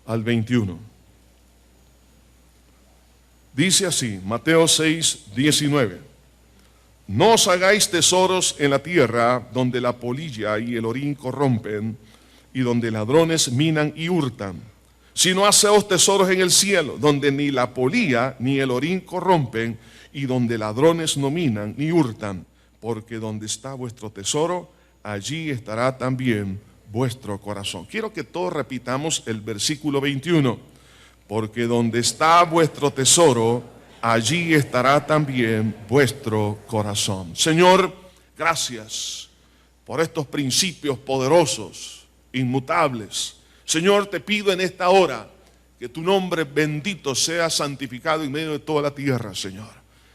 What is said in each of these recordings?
al 21. Dice así, Mateo 6, 19. No os hagáis tesoros en la tierra, donde la polilla y el orín corrompen, y donde ladrones minan y hurtan, sino haceos tesoros en el cielo, donde ni la polilla ni el orín corrompen, y donde ladrones no minan ni hurtan, porque donde está vuestro tesoro, allí estará también vuestro corazón. Quiero que todos repitamos el versículo 21. Porque donde está vuestro tesoro, allí estará también vuestro corazón. Señor, gracias por estos principios poderosos, inmutables. Señor, te pido en esta hora que tu nombre bendito sea santificado en medio de toda la tierra, Señor.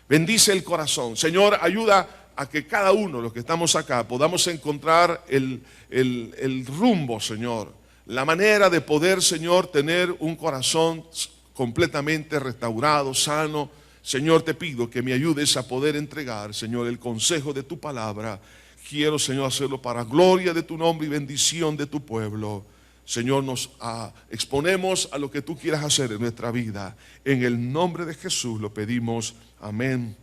Bendice el corazón. Señor, ayuda a que cada uno de los que estamos acá podamos encontrar el rumbo, Señor. La manera de poder, Señor, tener un corazón completamente restaurado, sano. Señor, te pido que me ayudes a poder entregar, Señor, el consejo de tu palabra. Quiero, Señor, hacerlo para gloria de tu nombre y bendición de tu pueblo. Señor, nos exponemos a lo que tú quieras hacer en nuestra vida. En el nombre de Jesús lo pedimos. Amén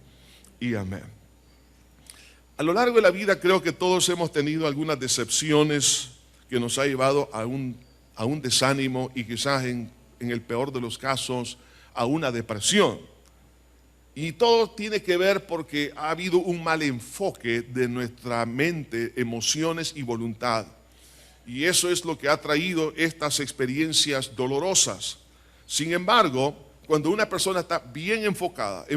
y amén. A lo largo de la vida creo que todos hemos tenido algunas decepciones que nos ha llevado a un desánimo y quizás en el peor de los casos a una depresión. Y todo tiene que ver porque ha habido un mal enfoque de nuestra mente, emociones y voluntad. Y eso es lo que ha traído estas experiencias dolorosas. Sin embargo, cuando una persona está bien enfocada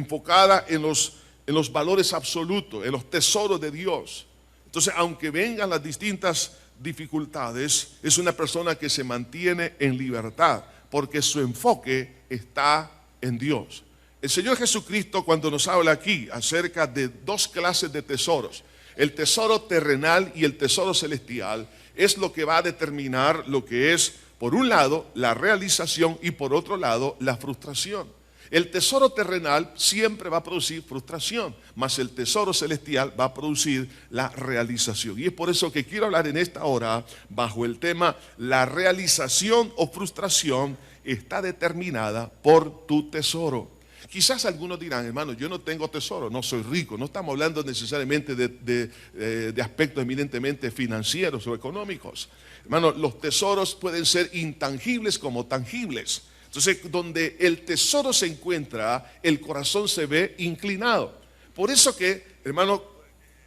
en los valores absolutos, en los tesoros de Dios, entonces aunque vengan las distintas dificultades, es una persona que se mantiene en libertad porque su enfoque está en Dios. El Señor Jesucristo, cuando nos habla aquí acerca de dos clases de tesoros, el tesoro terrenal y el tesoro celestial, es lo que va a determinar lo que es, por un lado, la realización y por otro lado, la frustración. El tesoro terrenal siempre va a producir frustración, mas el tesoro celestial va a producir la realización. Y es por eso que quiero hablar en esta hora bajo el tema la realización o frustración está determinada por tu tesoro. Quizás algunos dirán, hermano, yo no tengo tesoro, no soy rico. No estamos hablando necesariamente de aspectos eminentemente financieros o económicos. Hermano, los tesoros pueden ser intangibles como tangibles. Entonces, donde el tesoro se encuentra, el corazón se ve inclinado. Por eso que, hermano,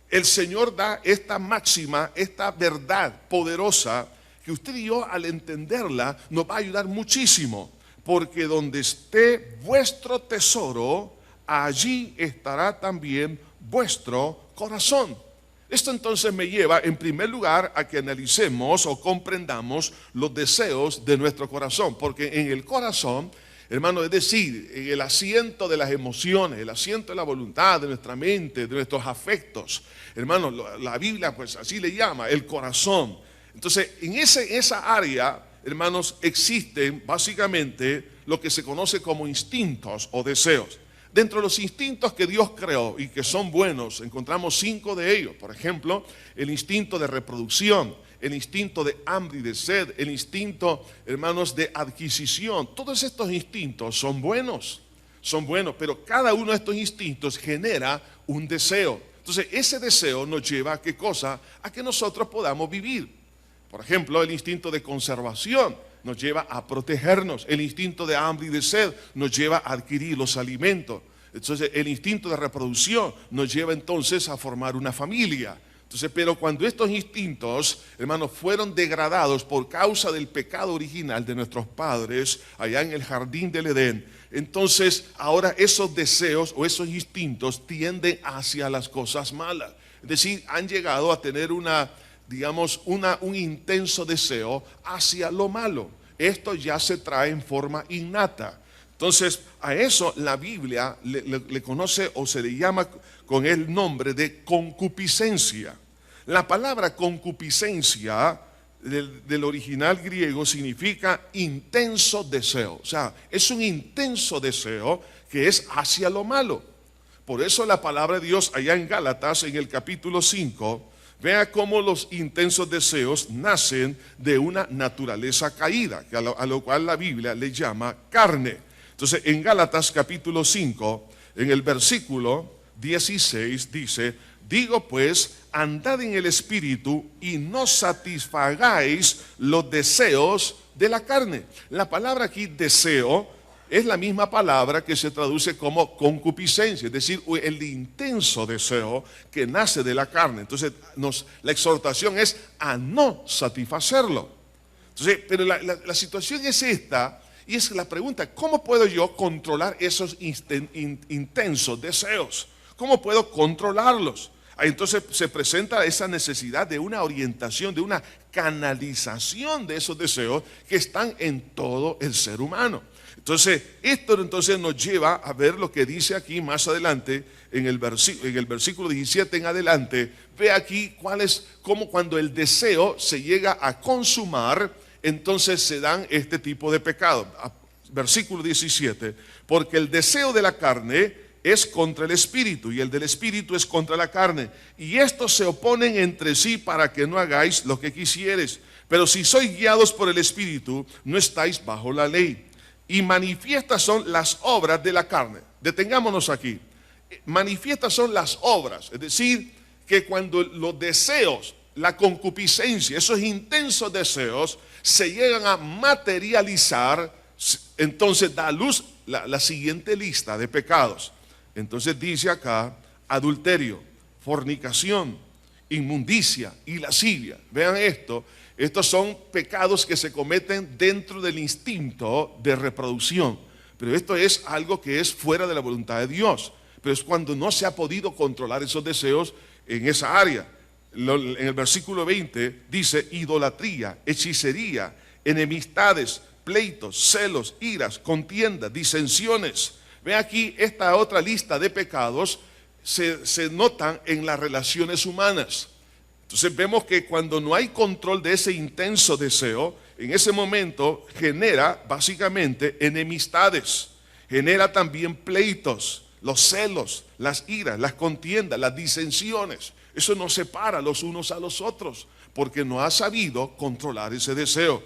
el Señor da esta máxima, esta verdad poderosa, que usted y yo al entenderla nos va a ayudar muchísimo. Porque donde esté vuestro tesoro, allí estará también vuestro corazón. Esto entonces me lleva en primer lugar a que analicemos o comprendamos los deseos de nuestro corazón. Porque en el corazón, hermano, es decir, en el asiento de las emociones, el asiento de la voluntad, de nuestra mente, de nuestros afectos. Hermano, la Biblia pues así le llama, el corazón. Entonces, en esa área, hermanos, existen básicamente lo que se conoce como instintos o deseos. Dentro de los instintos que Dios creó y que son buenos, encontramos 5 de ellos. Por ejemplo, el instinto de reproducción, el instinto de hambre y de sed, el instinto, hermanos, de adquisición. Todos estos instintos son buenos, pero cada uno de estos instintos genera un deseo. Entonces, ese deseo nos lleva a ¿qué cosa? A que nosotros podamos vivir. Por ejemplo, el instinto de conservación nos lleva a protegernos. El instinto de hambre y de sed nos lleva a adquirir los alimentos. Entonces, el instinto de reproducción nos lleva entonces a formar una familia. Entonces, pero cuando estos instintos, hermanos, fueron degradados por causa del pecado original de nuestros padres allá en el jardín del Edén, entonces ahora esos deseos o esos instintos tienden hacia las cosas malas. Es decir, han llegado a tener un intenso deseo hacia lo malo. Esto ya se trae en forma innata. Entonces, a eso la Biblia le conoce o se le llama con el nombre de concupiscencia. La palabra concupiscencia del original griego significa intenso deseo. O sea, es un intenso deseo que es hacia lo malo. Por eso la palabra de Dios allá en Gálatas, en el capítulo 5, Vea cómo los intensos deseos nacen de una naturaleza caída, a lo cual la Biblia le llama carne. Entonces, en Gálatas capítulo 5, en el versículo 16 dice: digo pues, andad en el Espíritu y no satisfagáis los deseos de la carne. La palabra aquí, deseo, es la misma palabra que se traduce como concupiscencia, es decir, el intenso deseo que nace de la carne. Entonces, la exhortación es a no satisfacerlo. Entonces, pero la situación es esta, y es la pregunta: ¿cómo puedo yo controlar esos intensos deseos? ¿Cómo puedo controlarlos? Entonces se presenta esa necesidad de una orientación, de una canalización de esos deseos que están en todo el ser humano. Entonces, esto nos lleva a ver lo que dice aquí más adelante, en el versículo 17 en adelante. Ve aquí cómo cuando el deseo se llega a consumar, entonces se dan este tipo de pecados. Versículo 17: porque el deseo de la carne es contra el espíritu, y el del espíritu es contra la carne, y estos se oponen entre sí para que no hagáis lo que quisieres. Pero si sois guiados por el espíritu, no estáis bajo la ley. Y manifiestas son las obras de la carne. Detengámonos aquí. Manifiestas son las obras, es decir, que cuando los deseos, la concupiscencia, esos intensos deseos se llegan a materializar, entonces da a luz la siguiente lista de pecados. Entonces dice acá: adulterio, fornicación, inmundicia y lascivia. Vean esto. Estos son pecados que se cometen dentro del instinto de reproducción. Pero esto es algo que es fuera de la voluntad de Dios. Pero es cuando no se ha podido controlar esos deseos en esa área. En el versículo 20 dice: idolatría, hechicería, enemistades, pleitos, celos, iras, contiendas, disensiones. Ve aquí, esta otra lista de pecados se notan en las relaciones humanas. Entonces vemos que cuando no hay control de ese intenso deseo, en ese momento genera básicamente enemistades, genera también pleitos, los celos, las iras, las contiendas, las disensiones. Eso nos separa los unos a los otros, porque no ha sabido controlar ese deseo.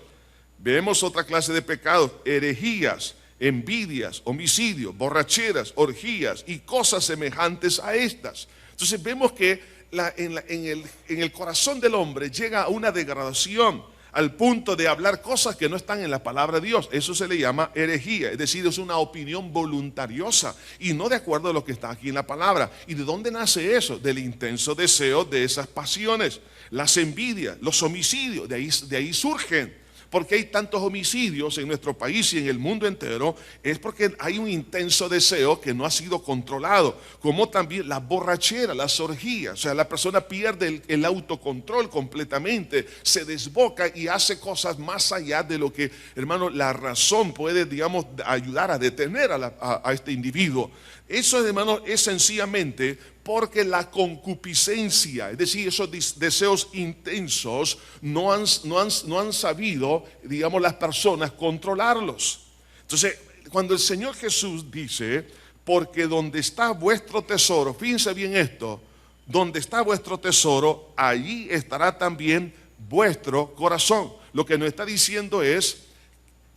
Vemos otra clase de pecados: herejías, envidias, homicidios, borracheras, orgías y cosas semejantes a estas. Entonces vemos que en el corazón del hombre llega a una degradación al punto de hablar cosas que no están en la palabra de Dios. Eso se le llama herejía, es decir, es una opinión voluntariosa y no de acuerdo a lo que está aquí en la palabra. ¿Y de dónde nace eso? Del intenso deseo de esas pasiones. Las envidias, los homicidios, de ahí surgen. Porque hay tantos homicidios en nuestro país y en el mundo entero, es porque hay un intenso deseo que no ha sido controlado, como también la borrachera, las orgías. O sea, la persona pierde el autocontrol completamente, se desboca y hace cosas más allá de lo que, hermano, la razón puede, digamos, ayudar a detener a este individuo. Eso, hermano, es sencillamente porque la concupiscencia, es decir, esos deseos intensos, no han sabido, digamos, las personas controlarlos. Entonces, cuando el Señor Jesús dice: porque donde está vuestro tesoro, fíjense bien esto, donde está vuestro tesoro, allí estará también vuestro corazón. Lo que nos está diciendo es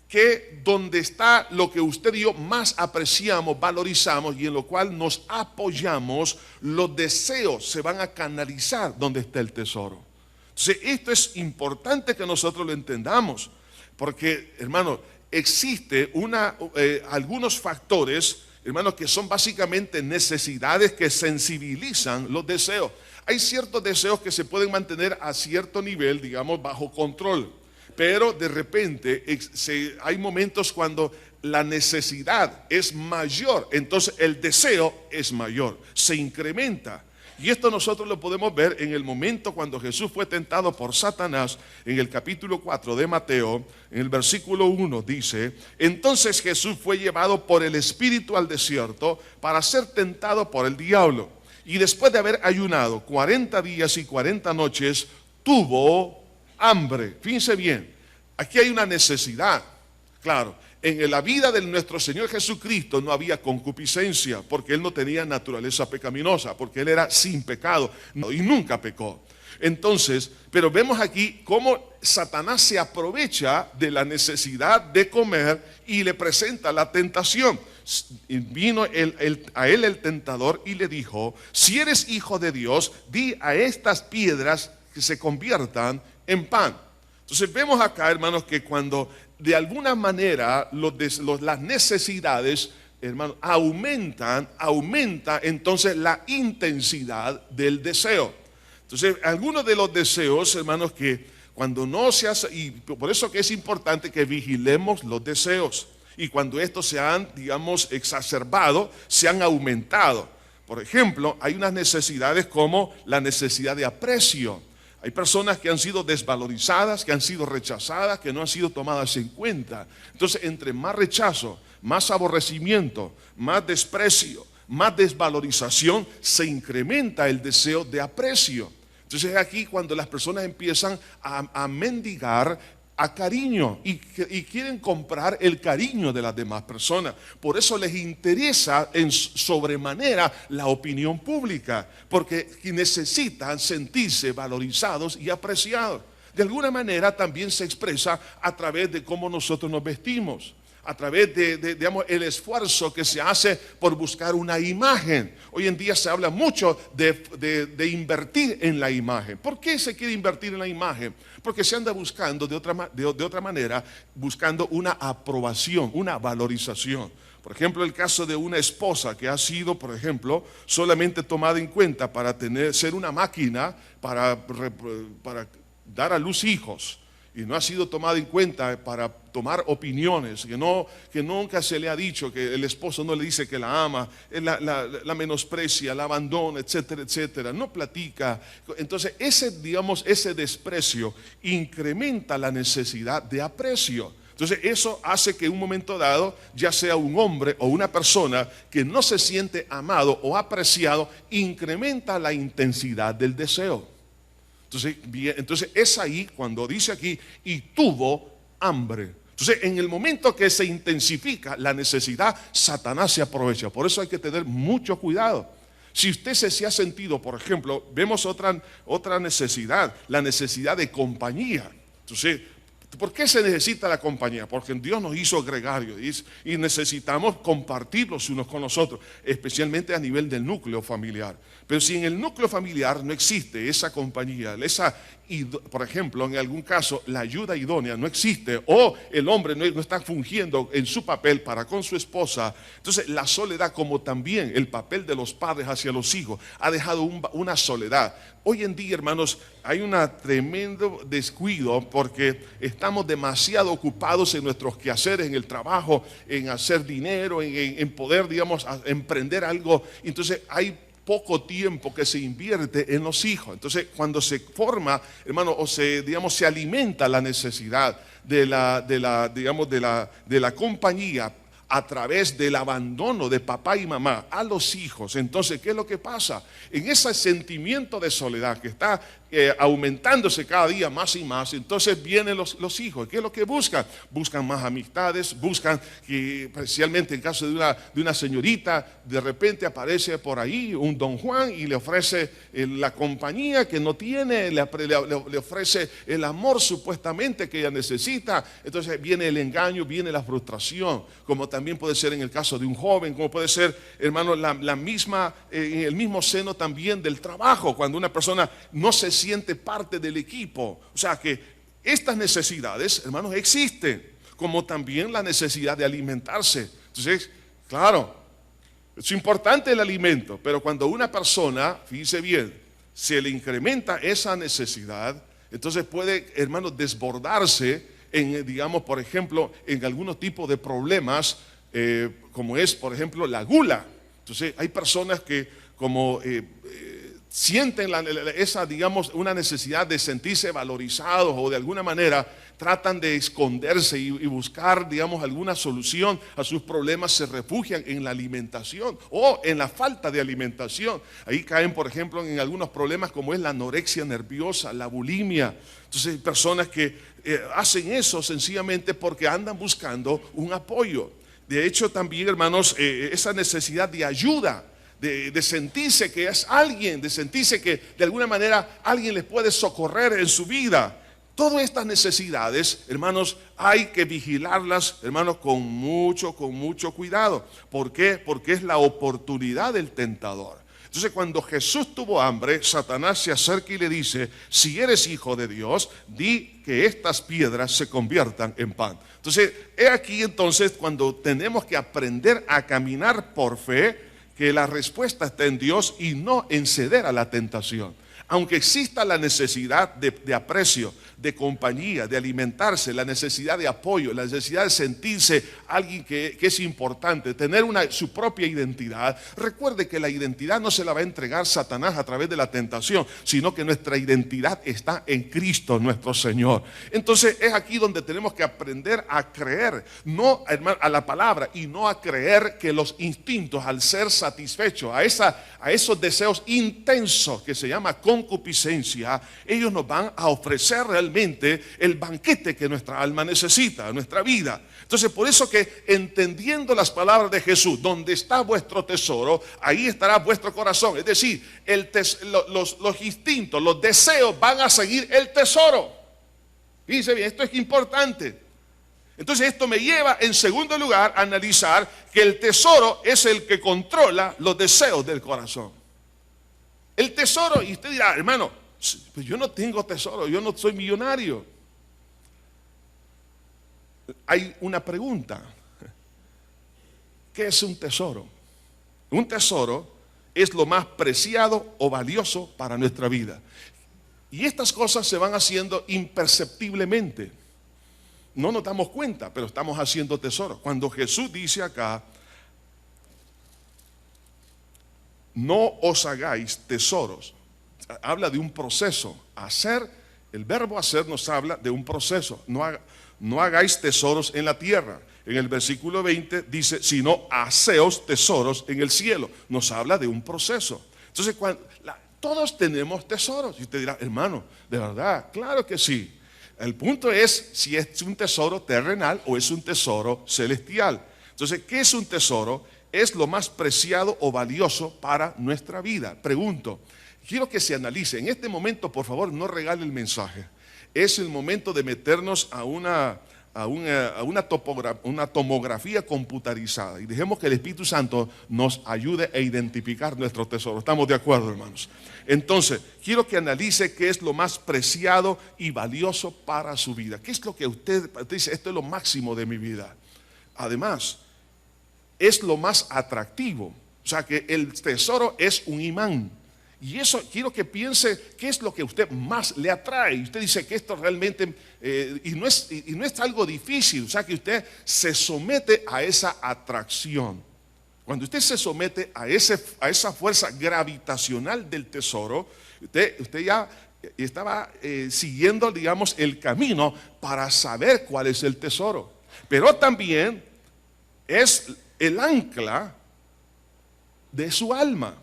que donde está lo que usted y yo más apreciamos, valorizamos y en lo cual nos apoyamos, los deseos se van a canalizar donde está el tesoro. Entonces, esto es importante que nosotros lo entendamos, porque, hermano, existe algunos factores, hermanos, que son básicamente necesidades que sensibilizan los deseos. Hay ciertos deseos que se pueden mantener a cierto nivel, digamos, bajo control. Pero de repente hay momentos cuando la necesidad es mayor, entonces el deseo es mayor, se incrementa. Y esto nosotros lo podemos ver en el momento cuando Jesús fue tentado por Satanás, en el capítulo 4 de Mateo, en el versículo 1 dice: entonces Jesús fue llevado por el Espíritu al desierto para ser tentado por el diablo. Y después de haber ayunado 40 días y 40 noches, tuvo hambre. Fíjense bien, aquí hay una necesidad. Claro, en la vida de nuestro Señor Jesucristo no había concupiscencia, porque Él no tenía naturaleza pecaminosa, porque Él era sin pecado y nunca pecó. Entonces, pero vemos aquí cómo Satanás se aprovecha de la necesidad de comer y le presenta la tentación. Y vino a él el tentador y le dijo: si eres hijo de Dios, di a estas piedras que se conviertan en pan. Entonces vemos acá, hermanos, que cuando de alguna manera las necesidades, hermanos, aumenta entonces la intensidad del deseo. Entonces, algunos de los deseos, hermanos, que cuando no se hace, y por eso que es importante que vigilemos los deseos, y cuando estos se han, digamos, exacerbado, se han aumentado. Por ejemplo, hay unas necesidades como la necesidad de aprecio. Hay personas que han sido desvalorizadas, que han sido rechazadas, que no han sido tomadas en cuenta. Entonces, entre más rechazo, más aborrecimiento, más desprecio, más desvalorización, se incrementa el deseo de aprecio. Entonces es aquí cuando las personas empiezan a mendigar a cariño y quieren comprar el cariño de las demás personas. Por eso les interesa en sobremanera la opinión pública, porque necesitan sentirse valorizados y apreciados. De alguna manera también se expresa a través de cómo nosotros nos vestimos, a través digamos, el esfuerzo que se hace por buscar una imagen. Hoy en día se habla mucho de invertir en la imagen. ¿Por qué se quiere invertir en la imagen? Porque se anda buscando de otra manera, buscando una aprobación, una valorización. Por ejemplo, el caso de una esposa que ha sido, por ejemplo, solamente tomada en cuenta para ser una máquina para dar a luz hijos. Y no ha sido tomada en cuenta para tomar opiniones, que nunca se le ha dicho, que el esposo no le dice que la ama, la menosprecia, la abandona, etcétera, etcétera, no platica. Entonces ese desprecio incrementa la necesidad de aprecio. Entonces eso hace que en un momento dado, ya sea un hombre o una persona que no se siente amado o apreciado, incrementa la intensidad del deseo. Entonces es ahí cuando dice aquí, y tuvo hambre. Entonces en el momento que se intensifica la necesidad, Satanás se aprovecha. Por eso hay que tener mucho cuidado. Si usted se ha sentido, por ejemplo, vemos otra necesidad, la necesidad de compañía. Entonces, ¿por qué se necesita la compañía? Porque Dios nos hizo gregarios y necesitamos compartir los unos con los otros, especialmente a nivel del núcleo familiar. Pero si en el núcleo familiar no existe esa compañía, por ejemplo, en algún caso la ayuda idónea no existe, o el hombre no está fungiendo en su papel para con su esposa, entonces la soledad, como también el papel de los padres hacia los hijos, ha dejado una soledad. Hoy en día, hermanos, hay un tremendo descuido porque estamos demasiado ocupados en nuestros quehaceres, en el trabajo, en hacer dinero, en poder, digamos, emprender algo. Entonces hay poco tiempo que se invierte en los hijos. Entonces, cuando se forma, hermano, se alimenta la necesidad de la compañía a través del abandono de papá y mamá a los hijos. Entonces, ¿qué es lo que pasa? En ese sentimiento de soledad que está aumentándose cada día más y más, entonces vienen los hijos. ¿Qué es lo que buscan? Buscan más amistades, buscan que, especialmente en caso de una señorita, de repente aparece por ahí un don Juan y le ofrece la compañía que no tiene, le ofrece el amor supuestamente que ella necesita. Entonces viene el engaño, viene la frustración, como también puede ser en el caso de un joven, como puede ser, hermano, en el mismo seno también del trabajo, cuando una persona no se siente parte del equipo. O sea que estas necesidades, hermanos, existen, como también la necesidad de alimentarse. Entonces, claro, es importante el alimento, pero cuando una persona, fíjese bien, se le incrementa esa necesidad, entonces puede, hermanos, desbordarse en, digamos, por ejemplo, en algunos tipos de problemas, como es, por ejemplo, la gula. Entonces, hay personas que como sienten digamos, una necesidad de sentirse valorizados, o de alguna manera tratan de esconderse y buscar, digamos, alguna solución a sus problemas, se refugian en la alimentación o en la falta de alimentación. Ahí caen, por ejemplo, en algunos problemas como es la anorexia nerviosa, la bulimia. Entonces hay personas que hacen eso sencillamente porque andan buscando un apoyo. De hecho, también, hermanos, esa necesidad de ayuda, de sentirse que es alguien, de sentirse que de alguna manera alguien les puede socorrer en su vida. Todas estas necesidades, hermanos, hay que vigilarlas, hermanos, con mucho cuidado. ¿Por qué? Porque es la oportunidad del tentador. Entonces, cuando Jesús tuvo hambre, Satanás se acerca y le dice: si eres hijo de Dios, di que estas piedras se conviertan en pan. Entonces, he aquí entonces cuando tenemos que aprender a caminar por fe, que la respuesta está en Dios y no en ceder a la tentación. Aunque exista la necesidad de aprecio, de compañía, de alimentarse, la necesidad de apoyo, la necesidad de sentirse alguien que es importante, tener su propia identidad. Recuerde que la identidad no se la va a entregar Satanás a través de la tentación, sino que nuestra identidad está en Cristo nuestro Señor. Entonces es aquí donde tenemos que aprender a creer, no, hermano, a la palabra, y no a creer que los instintos, al ser satisfechos a esos deseos intensos que se llama concupiscencia, ellos nos van a ofrecer realmente el banquete que nuestra alma necesita, nuestra vida. Entonces, por eso que entendiendo las palabras de Jesús, donde está vuestro tesoro, ahí estará vuestro corazón. Es decir, los instintos, los deseos van a seguir el tesoro. Fíjense bien, esto es importante. Entonces esto me lleva en segundo lugar a analizar que el tesoro es el que controla los deseos del corazón. El tesoro, y usted dirá: hermano, pues yo no tengo tesoro, yo no soy millonario. Hay una pregunta: ¿qué es un tesoro? Un tesoro es lo más preciado o valioso para nuestra vida. Y estas cosas se van haciendo imperceptiblemente. No nos damos cuenta, pero estamos haciendo tesoro. Cuando Jesús dice acá: no os hagáis tesoros, habla de un proceso. Hacer, el verbo hacer nos habla de un proceso. No hagáis tesoros en la tierra. En el versículo 20 dice: sino haceos tesoros en el cielo. Nos habla de un proceso. Entonces, todos tenemos tesoros. Y usted dirá: hermano, ¿de verdad? Claro que sí. El punto es si es un tesoro terrenal o es un tesoro celestial. Entonces, ¿qué es un tesoro? Es lo más preciado o valioso para nuestra vida. Pregunto, quiero que se analice. En este momento, por favor, no regale el mensaje. Es el momento de meternos a una tomografía computarizada y dejemos que el Espíritu Santo nos ayude a identificar nuestro tesoro. ¿Estamos de acuerdo, hermanos? Entonces, quiero que analice qué es lo más preciado y valioso para su vida. ¿Qué es lo que usted dice? Esto es lo máximo de mi vida. Además, es lo más atractivo. O sea que el tesoro es un imán. Y eso quiero que piense qué es lo que a usted más le atrae. Y usted dice que esto realmente, y no es algo difícil, o sea que usted se somete a esa atracción. Cuando usted se somete a esa fuerza gravitacional del tesoro, usted ya estaba siguiendo, digamos, el camino para saber cuál es el tesoro. Pero también es el ancla de su alma.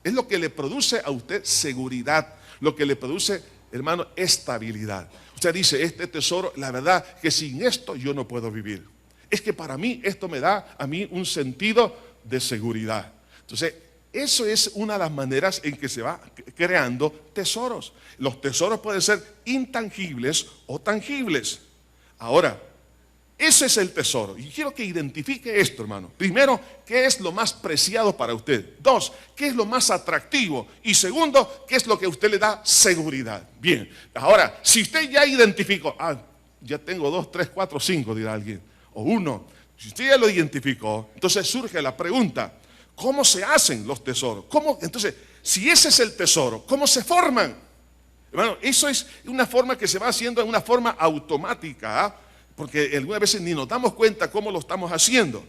Es lo que le produce a usted seguridad, lo que le produce, hermano, estabilidad. Usted dice: este tesoro, la verdad que sin esto yo no puedo vivir. Es que para mí esto me da a mí un sentido de seguridad. Entonces, eso es una de las maneras en que se va creando tesoros. Los tesoros pueden ser intangibles o tangibles. Ahora, ese es el tesoro. Y quiero que identifique esto, hermano. Primero, ¿qué es lo más preciado para usted? Dos, ¿qué es lo más atractivo? Y segundo, ¿qué es lo que a usted le da seguridad? Bien, ahora, si usted ya identificó, ya tengo 2, 3, 4, 5, dirá alguien, o 1. Si usted ya lo identificó, entonces surge la pregunta: ¿cómo se hacen los tesoros? Entonces, si ese es el tesoro, ¿cómo se forman? Hermano, eso es una forma que se va haciendo en una forma automática, porque algunas veces ni nos damos cuenta cómo lo estamos haciendo.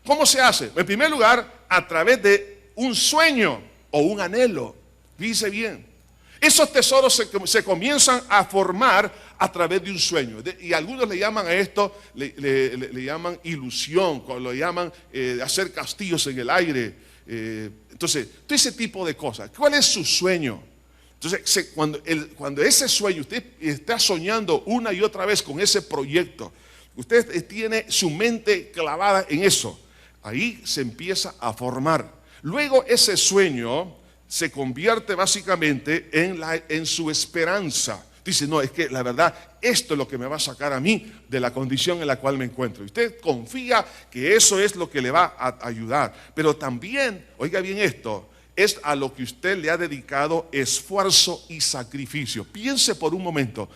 ¿Cómo se hace? En primer lugar, a través de un sueño o un anhelo. Fíjese bien. Esos tesoros se comienzan a formar a través de un sueño. Y algunos le llaman a esto, le llaman ilusión, lo llaman hacer castillos en el aire. Entonces, todo ese tipo de cosas. ¿Cuál es su sueño? Entonces, cuando ese sueño, usted está soñando una y otra vez con ese proyecto, usted tiene su mente clavada en eso, ahí se empieza a formar. Luego ese sueño se convierte básicamente en su esperanza. Dice, no, es que la verdad, esto es lo que me va a sacar a mí de la condición en la cual me encuentro. Y usted confía que eso es lo que le va a ayudar. Pero también, oiga bien esto, es a lo que usted le ha dedicado esfuerzo y sacrificio. Piense por un momento,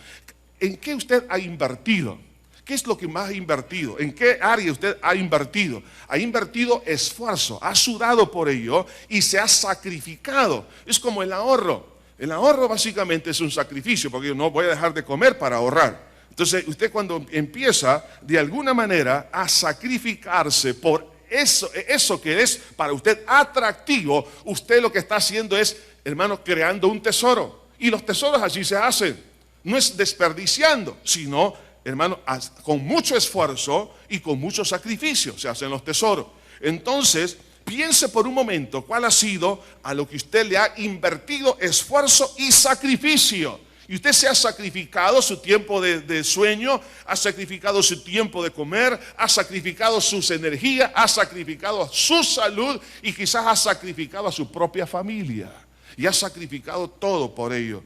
¿en qué usted ha invertido? ¿Qué es lo que más ha invertido? ¿En qué área usted ha invertido? Ha invertido esfuerzo, ha sudado por ello y se ha sacrificado. Es como el ahorro. El ahorro básicamente es un sacrificio, porque yo no voy a dejar de comer para ahorrar. Entonces usted cuando empieza de alguna manera a sacrificarse por eso que es para usted atractivo, usted lo que está haciendo es, hermano, creando un tesoro. Y los tesoros así se hacen. No es desperdiciando, sino, hermano, con mucho esfuerzo y con mucho sacrificio se hacen los tesoros. Entonces, piense por un momento cuál ha sido a lo que usted le ha invertido esfuerzo y sacrificio. Y usted se ha sacrificado su tiempo de sueño, ha sacrificado su tiempo de comer, ha sacrificado sus energías, ha sacrificado su salud y quizás ha sacrificado a su propia familia. Y ha sacrificado todo por ello.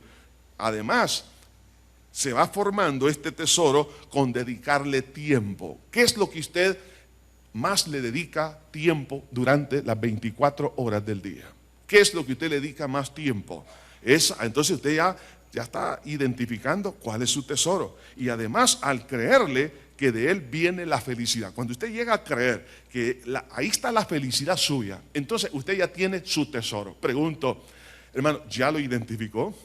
Además, se va formando este tesoro con dedicarle tiempo. ¿Qué es lo que usted más le dedica tiempo durante las 24 horas del día? ¿Qué es lo que usted le dedica más tiempo? Entonces usted ya está identificando cuál es su tesoro. Y además, al creerle que de él viene la felicidad. Cuando usted llega a creer que ahí está la felicidad suya, entonces usted ya tiene su tesoro. Pregunto, hermano, ¿ya lo identificó?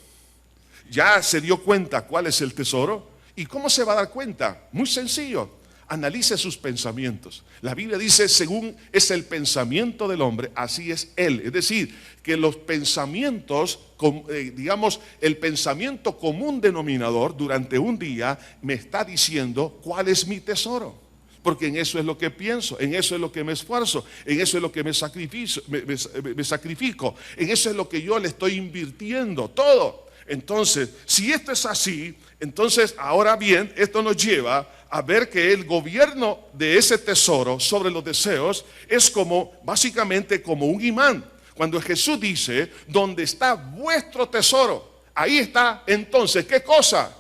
¿Ya se dio cuenta cuál es el tesoro? ¿Y cómo se va a dar cuenta? Muy sencillo. Analice sus pensamientos. La Biblia dice, según es el pensamiento del hombre, así es él. Es decir, que los pensamientos, digamos, el pensamiento común denominador durante un día me está diciendo cuál es mi tesoro. Porque en eso es lo que pienso, en eso es lo que me esfuerzo, en eso es lo que me sacrifico, en eso es lo que yo le estoy invirtiendo, todo. Entonces, si esto es así, entonces ahora bien, esto nos lleva a ver que el gobierno de ese tesoro sobre los deseos es como, básicamente como un imán. Cuando Jesús dice, donde está vuestro tesoro, ahí está entonces, ¿qué cosa?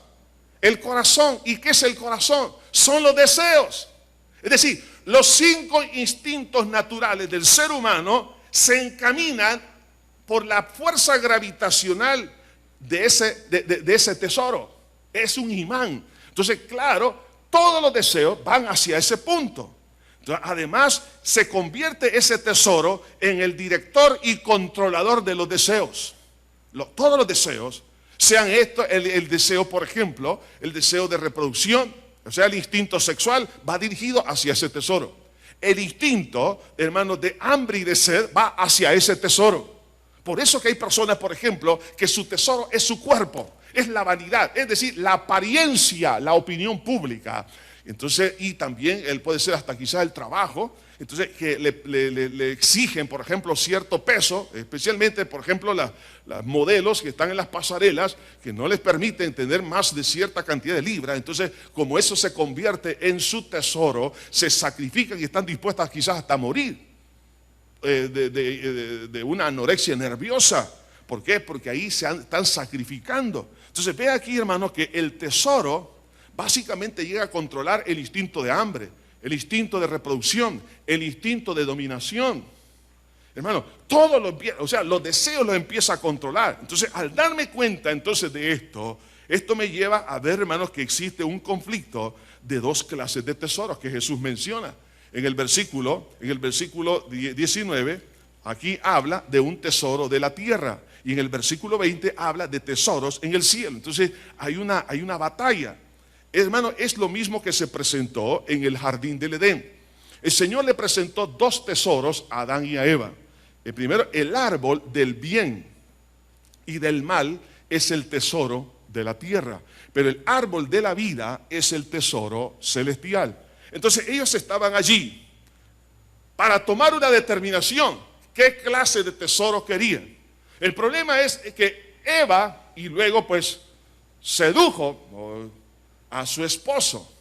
El corazón. ¿Y qué es el corazón? Son los deseos. Es decir, los 5 instintos naturales del ser humano se encaminan por la fuerza gravitacional de ese tesoro. Es un imán. Entonces, claro, todos los deseos van hacia ese punto. Entonces, además, se convierte ese tesoro en el director y controlador de los deseos. Todos los deseos, sean estos, el deseo, por ejemplo, el deseo de reproducción, o sea, el instinto sexual, va dirigido hacia ese tesoro. El instinto, hermanos, de hambre y de sed va hacia ese tesoro. Por eso que hay personas, por ejemplo, que su tesoro es su cuerpo, es la vanidad, es decir, la apariencia, la opinión pública. Entonces, y también él puede ser hasta quizás el trabajo, entonces que le exigen, por ejemplo, cierto peso, especialmente, por ejemplo, las modelos que están en las pasarelas, que no les permiten tener más de cierta cantidad de libras. Entonces, como eso se convierte en su tesoro, se sacrifican y están dispuestas quizás hasta morir de una anorexia nerviosa. ¿Por qué? Porque ahí están sacrificando. Entonces, ve aquí, hermano, que el tesoro básicamente llega a controlar el instinto de hambre, el instinto de reproducción, el instinto de dominación. Hermano, los deseos los empieza a controlar. Entonces, al darme cuenta entonces de esto me lleva a ver, hermanos, que existe un conflicto de 2 clases de tesoros que Jesús menciona. En el versículo 19, aquí habla de un tesoro de la tierra. Y en el versículo 20 habla de tesoros en el cielo. Entonces hay una batalla. Hermano, es lo mismo que se presentó en el jardín del Edén. El Señor le presentó 2 tesoros a Adán y a Eva. El primero, el árbol del bien y del mal es el tesoro de la tierra. Pero el árbol de la vida es el tesoro celestial. Entonces ellos estaban allí para tomar una determinación. ¿Qué clase de tesoro querían? El problema es que Eva, y luego pues sedujo a su esposo,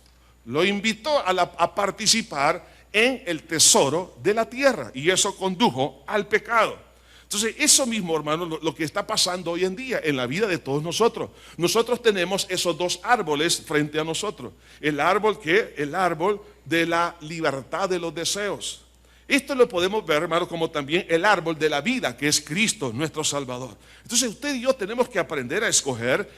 lo invitó a participar en el tesoro de la tierra, y eso condujo al pecado. Entonces, eso mismo, hermano, lo que está pasando hoy en día en la vida de todos nosotros. Nosotros tenemos esos dos árboles frente a nosotros. El árbol de la libertad de los deseos. Esto lo podemos ver, hermano, como también el árbol de la vida, que es Cristo, nuestro Salvador. Entonces, usted y yo tenemos que aprender a escoger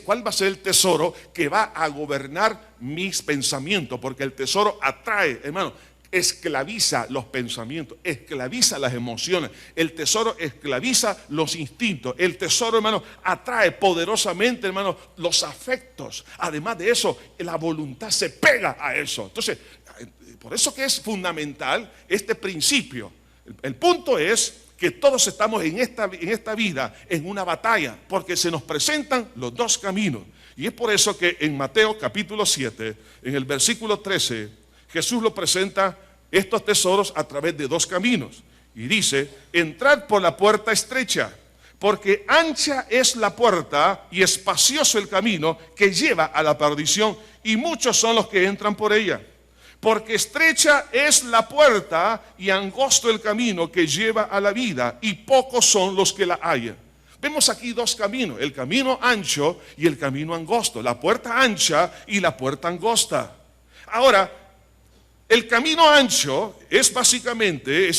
cuál va a ser el tesoro que va a gobernar mis pensamientos, porque el tesoro atrae, hermano, esclaviza los pensamientos, esclaviza las emociones. El tesoro esclaviza los instintos. El tesoro, hermano, atrae poderosamente, hermano, los afectos. Además de eso, la voluntad se pega a eso. Entonces, por eso que es fundamental este principio. El punto es que todos estamos en esta vida en una batalla, porque se nos presentan los dos caminos. Y es por eso que en Mateo capítulo 7, en el versículo 13, Jesús lo presenta estos tesoros a través de dos caminos. Y dice, entrad por la puerta estrecha, porque ancha es la puerta y espacioso el camino que lleva a la perdición, y muchos son los que entran por ella. Porque estrecha es la puerta y angosto el camino que lleva a la vida, y pocos son los que la hallan. Vemos aquí dos caminos, el camino ancho y el camino angosto, la puerta ancha y la puerta angosta. Ahora, el camino ancho es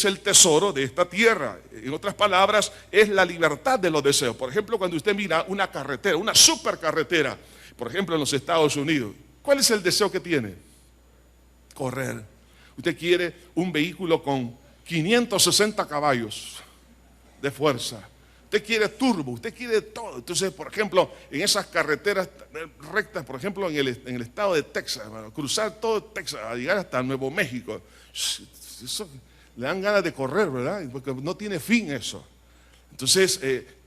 el tesoro de esta tierra. En otras palabras, es la libertad de los deseos. Por ejemplo, cuando usted mira una carretera, una supercarretera, por ejemplo en los Estados Unidos, ¿cuál es el deseo que tiene? Correr. Usted quiere un vehículo con 560 caballos de fuerza. Usted quiere turbo, usted quiere todo. Entonces, por ejemplo, en esas carreteras rectas, por ejemplo, en el estado de Texas, hermano, cruzar todo Texas, a llegar hasta Nuevo México, eso le dan ganas de correr, ¿verdad? Porque no tiene fin eso. Entonces,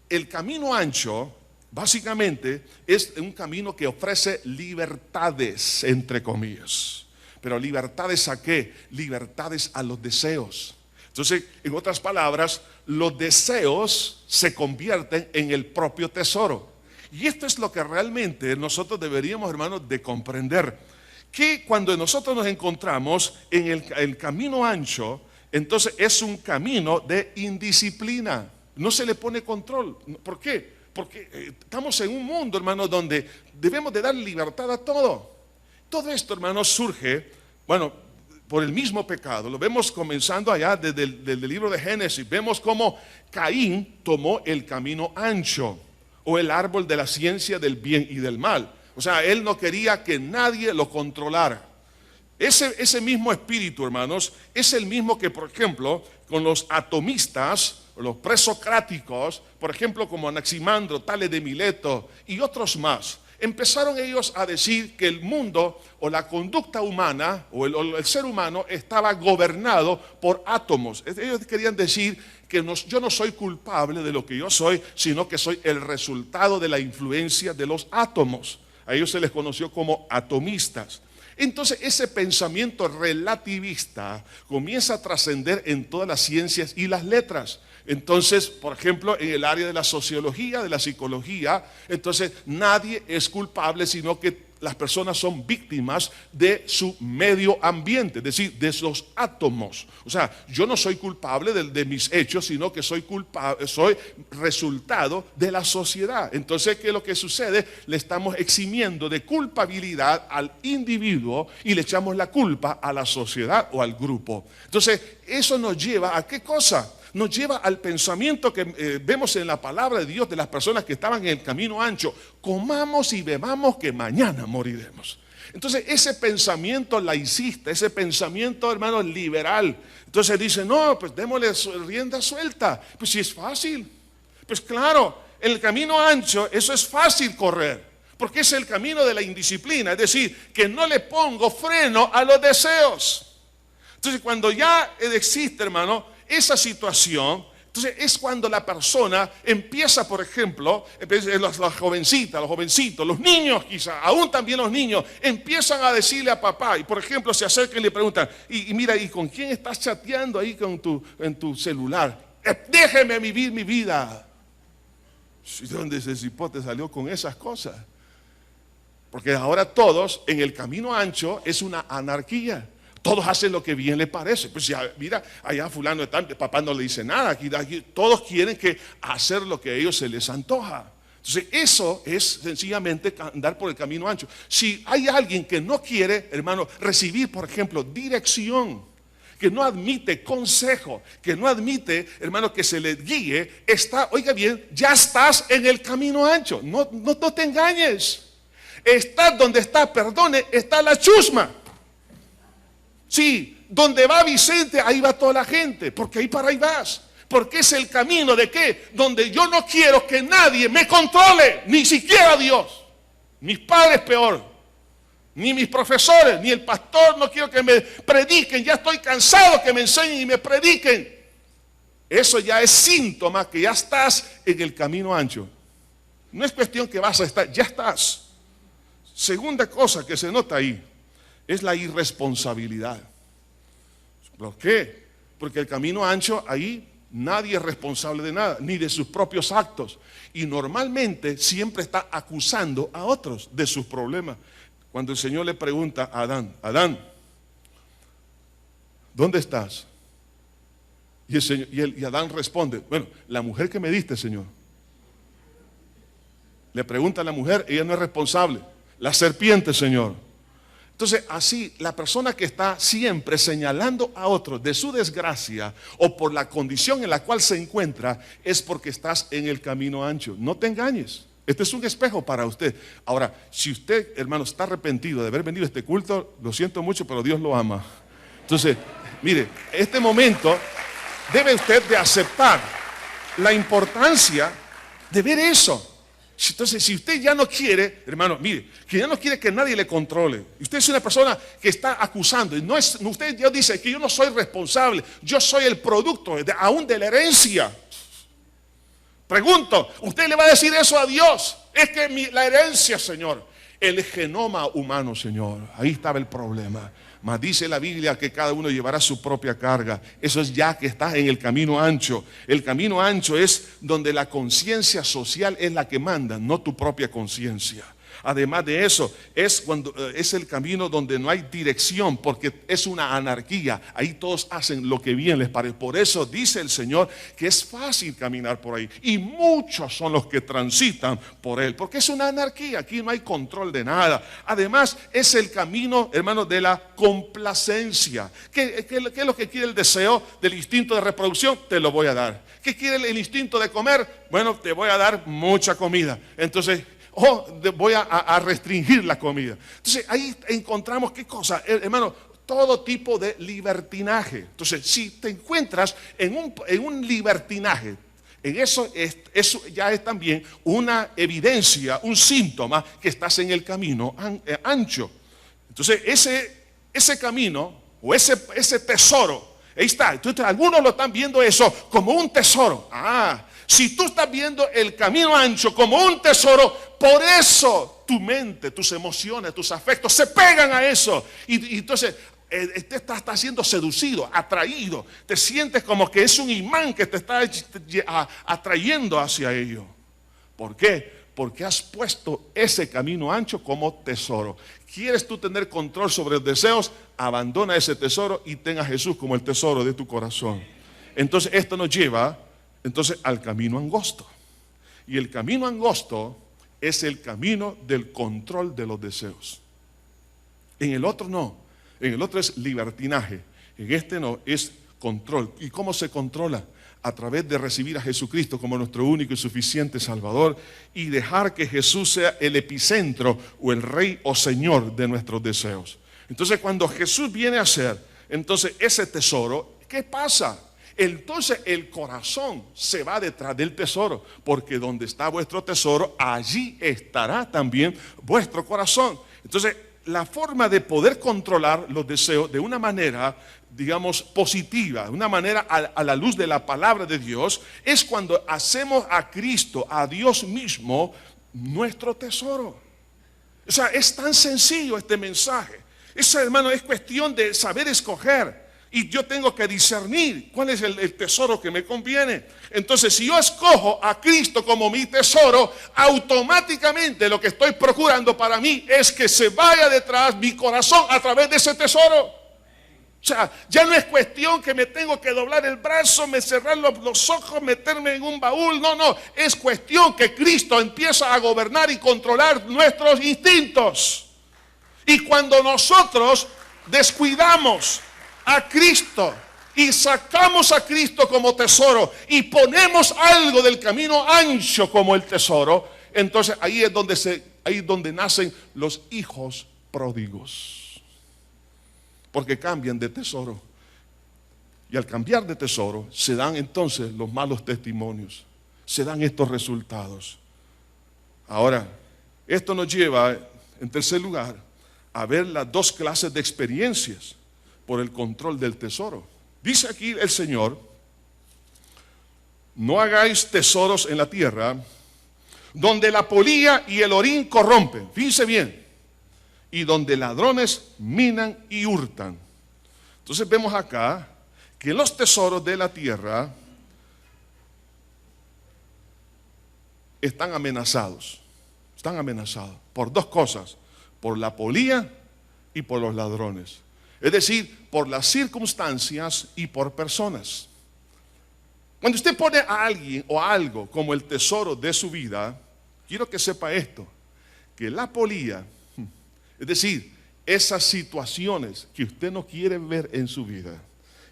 el camino ancho, básicamente, es un camino que ofrece libertades, entre comillas. Pero libertades ¿a qué? Libertades a los deseos. Entonces, en otras palabras, los deseos se convierten en el propio tesoro. Y esto es lo que realmente nosotros deberíamos, hermanos, de comprender. Que cuando nosotros nos encontramos en el camino ancho, entonces es un camino de indisciplina. No se le pone control. ¿Por qué? Porque estamos en un mundo, hermanos, donde debemos de dar libertad a todo. Todo esto, hermanos, surge, por el mismo pecado. Lo vemos comenzando allá desde el libro de Génesis. Vemos cómo Caín tomó el camino ancho, o el árbol de la ciencia del bien y del mal. O sea, él no quería que nadie lo controlara. Ese mismo espíritu, hermanos, es el mismo que, por ejemplo, con los atomistas, los presocráticos, por ejemplo, como Anaximandro, Tales de Mileto y otros más. Empezaron ellos a decir que el mundo o la conducta humana o el ser humano estaba gobernado por átomos. Ellos querían decir que yo no soy culpable de lo que yo soy, sino que soy el resultado de la influencia de los átomos. A ellos se les conoció como atomistas. Entonces ese pensamiento relativista comienza a trascender en todas las ciencias y las letras. Entonces, por ejemplo, en el área de la sociología, de la psicología, entonces nadie es culpable, sino que las personas son víctimas de su medio ambiente, es decir, de los átomos. O sea, yo no soy culpable de mis hechos, sino que soy resultado de la sociedad. Entonces, ¿qué es lo que sucede? Le estamos eximiendo de culpabilidad al individuo y le echamos la culpa a la sociedad o al grupo. Entonces, eso nos lleva ¿a qué cosa? Nos lleva al pensamiento que vemos en la palabra de Dios de las personas que estaban en el camino ancho. Comamos y bebamos que mañana moriremos. Entonces ese pensamiento laicista, ese pensamiento, hermano, liberal. Entonces dice, no, pues démosle rienda suelta. Pues si es fácil. Pues claro, en el camino ancho eso es fácil correr. Porque es el camino de la indisciplina. Es decir, que no le pongo freno a los deseos. Entonces cuando ya existe, hermano, esa situación, entonces es cuando la persona empieza, por ejemplo, las jovencitas, los jovencitos, los niños quizá, aún también los niños, empiezan a decirle a papá, y por ejemplo se acercan y le preguntan, y mira, ¿y con quién estás chateando ahí en tu celular? Déjeme vivir mi vida. ¿De dónde ese cipote salió con esas cosas? Porque ahora todos en el camino ancho es una anarquía. Todos hacen lo que bien les parece. Pues ya, mira, allá fulano está, papá no le dice nada. Aquí todos quieren hacer lo que a ellos se les antoja. Entonces eso es sencillamente andar por el camino ancho. Si hay alguien que no quiere, hermano, recibir, por ejemplo, dirección, que no admite consejo, que no admite, hermano, que se le guíe, oiga bien, ya estás en el camino ancho. No te engañes. Estás donde está, perdone, está la chusma. Sí, donde va Vicente, ahí va toda la gente, porque ahí para ahí vas. Porque es el camino de qué, donde yo no quiero que nadie me controle, ni siquiera Dios. Mis padres peor, ni mis profesores, ni el pastor, no quiero que me prediquen, ya estoy cansado que me enseñen y me prediquen. Eso ya es síntoma que ya estás en el camino ancho. No es cuestión que vas a estar, ya estás. Segunda cosa que se nota ahí es la irresponsabilidad. ¿Por qué? Porque el camino ancho ahí nadie es responsable de nada, ni de sus propios actos. Y normalmente siempre está acusando a otros de sus problemas. Cuando el Señor le pregunta a Adán, Adán, ¿dónde estás? Y Adán responde, bueno, la mujer que me diste, Señor. Le pregunta a la mujer, ella no es responsable. La serpiente, Señor. Entonces, así, la persona que está siempre señalando a otros de su desgracia o por la condición en la cual se encuentra, es porque estás en el camino ancho. No te engañes. Este es un espejo para usted. Ahora, si usted, hermano, está arrepentido de haber venido a este culto, lo siento mucho, pero Dios lo ama. Entonces, mire, este momento debe usted de aceptar la importancia de ver eso. Entonces, si usted ya no quiere, hermano, mire, que ya no quiere que nadie le controle, usted es una persona que está acusando, y usted ya dice que yo no soy responsable, yo soy el producto aún de la herencia. Pregunto, ¿usted le va a decir eso a Dios? Es que la herencia, Señor, el genoma humano, Señor, ahí estaba el problema. Mas dice la Biblia que cada uno llevará su propia carga. Eso es ya que estás en el camino ancho. El camino ancho es donde la conciencia social es la que manda, no tu propia conciencia. Además de eso, es el camino donde no hay dirección, porque es una anarquía. Ahí todos hacen lo que bien les parece. Por eso dice el Señor que es fácil caminar por ahí. Y muchos son los que transitan por él, porque es una anarquía. Aquí no hay control de nada. Además, es el camino, hermano, de la complacencia. ¿Qué es lo que quiere el deseo del instinto de reproducción? Te lo voy a dar. ¿Qué quiere el instinto de comer? Bueno, te voy a dar mucha comida. Entonces, voy a restringir la comida. Entonces ahí encontramos qué cosa, hermano, todo tipo de libertinaje. Entonces, si te encuentras en un libertinaje, en eso ya es también una evidencia, un síntoma que estás en el camino ancho. Entonces ese camino o ese tesoro, ahí está. Entonces algunos lo están viendo eso como un tesoro. Si tú estás viendo el camino ancho como un tesoro, por eso tu mente, tus emociones, tus afectos se pegan a eso. Y entonces te estás siendo seducido, atraído. Te sientes como que es un imán que te está atrayendo hacia ello. ¿Por qué? Porque has puesto ese camino ancho como tesoro. ¿Quieres tú tener control sobre los deseos? Abandona ese tesoro y ten a Jesús como el tesoro de tu corazón. Entonces esto nos lleva al camino angosto. Y el camino angosto es el camino del control de los deseos. En el otro no. En el otro es libertinaje. En este no, es control. ¿Y cómo se controla? A través de recibir a Jesucristo como nuestro único y suficiente Salvador y dejar que Jesús sea el epicentro o el Rey o Señor de nuestros deseos. Entonces cuando Jesús viene a ser entonces ese tesoro, ¿qué pasa? Entonces el corazón se va detrás del tesoro, porque donde está vuestro tesoro, allí estará también vuestro corazón. Entonces la forma de poder controlar los deseos de una manera, digamos, positiva, de una manera a la luz de la palabra de Dios, es cuando hacemos a Cristo, a Dios mismo, nuestro tesoro. O sea, es tan sencillo este mensaje. Eso, hermano, es cuestión de saber escoger. Y yo tengo que discernir cuál es el tesoro que me conviene. Entonces, si yo escojo a Cristo como mi tesoro, automáticamente lo que estoy procurando para mí es que se vaya detrás mi corazón a través de ese tesoro. sea, ya no es cuestión que me tengo que doblar el brazo, me cerrar los ojos, meterme en un baúl. No, no. Es cuestión que Cristo empieza a gobernar y controlar nuestros instintos. Y cuando nosotros descuidamos a Cristo y sacamos a Cristo como tesoro y ponemos algo del camino ancho como el tesoro, entonces ahí es donde nacen los hijos pródigos. Porque cambian de tesoro. Y al cambiar de tesoro se dan entonces los malos testimonios. Se dan estos resultados. Ahora, esto nos lleva, en tercer lugar, a ver las dos clases de experiencias por el control del tesoro. Dice aquí el Señor: no hagáis tesoros en la tierra, donde la polilla y el orín corrompen. Fíjense bien. Y donde ladrones minan y hurtan. Entonces vemos acá que los tesoros de la tierra están amenazados. Están amenazados por dos cosas: por la polilla y por los ladrones. Es decir, por las circunstancias y por personas. Cuando usted pone a alguien o a algo como el tesoro de su vida, quiero que sepa esto, que la polilla, es decir, esas situaciones que usted no quiere ver en su vida,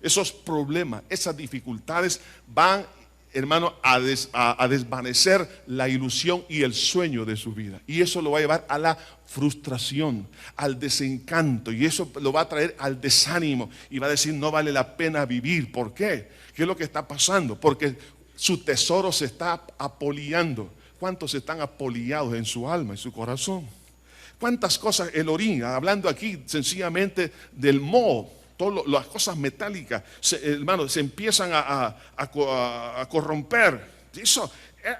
esos problemas, esas dificultades van, hermano, a desvanecer la ilusión y el sueño de su vida. Y eso lo va a llevar a la frustración, al desencanto, y eso lo va a traer al desánimo. Y va a decir: no vale la pena vivir. ¿Por qué? ¿Qué es lo que está pasando? Porque su tesoro se está apoliando. ¿Cuántos están apoliados en su alma, en su corazón? ¿Cuántas cosas el orín? Hablando aquí sencillamente del moho, todas las cosas metálicas, hermano, se empiezan a corromper. Eso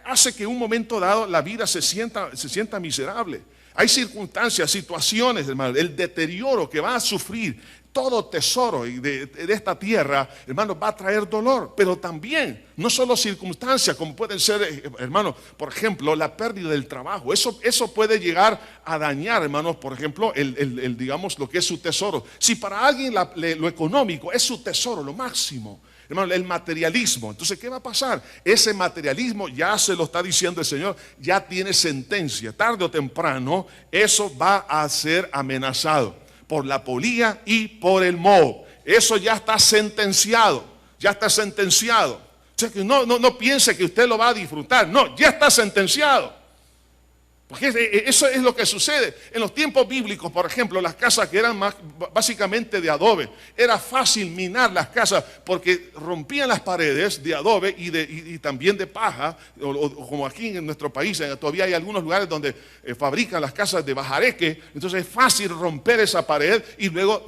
hace que en un momento dado la vida se sienta miserable. Hay circunstancias, situaciones, hermano, el deterioro que va a sufrir todo tesoro de esta tierra, hermano, va a traer dolor. Pero también, no solo circunstancias, como pueden ser, hermano, por ejemplo, la pérdida del trabajo. Eso puede llegar a dañar, hermanos, por ejemplo, digamos, lo que es su tesoro. Si para alguien lo económico es su tesoro, lo máximo, hermano, el materialismo, entonces, ¿qué va a pasar? Ese materialismo, ya se lo está diciendo el Señor, ya tiene sentencia. Tarde o temprano, eso va a ser amenazado por la polilla y por el moho. Eso ya está sentenciado. Ya está sentenciado. O sea, que no piense que usted lo va a disfrutar. No, ya está sentenciado. Porque eso es lo que sucede. En los tiempos bíblicos, por ejemplo, las casas que eran básicamente de adobe, era fácil minar las casas porque rompían las paredes de adobe y también de paja, o como aquí en nuestro país, todavía hay algunos lugares donde fabrican las casas de bajareque. Entonces es fácil romper esa pared y luego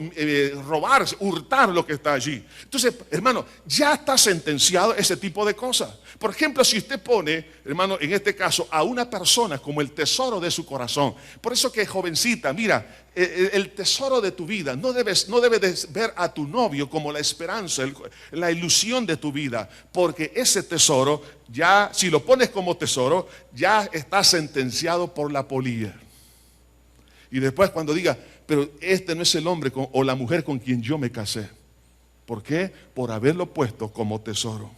robar, hurtar lo que está allí. Entonces, hermano, ya está sentenciado ese tipo de cosas. Por ejemplo, si usted pone, hermano, en este caso, a una persona como el tesoro de su corazón. Por eso que, jovencita, mira, el tesoro de tu vida, no debes ver a tu novio como la esperanza, la ilusión de tu vida, porque ese tesoro, ya, si lo pones como tesoro, ya está sentenciado por la polilla. Y después cuando diga: pero este no es el hombre o la mujer con quien yo me casé. ¿Por qué? Por haberlo puesto como tesoro.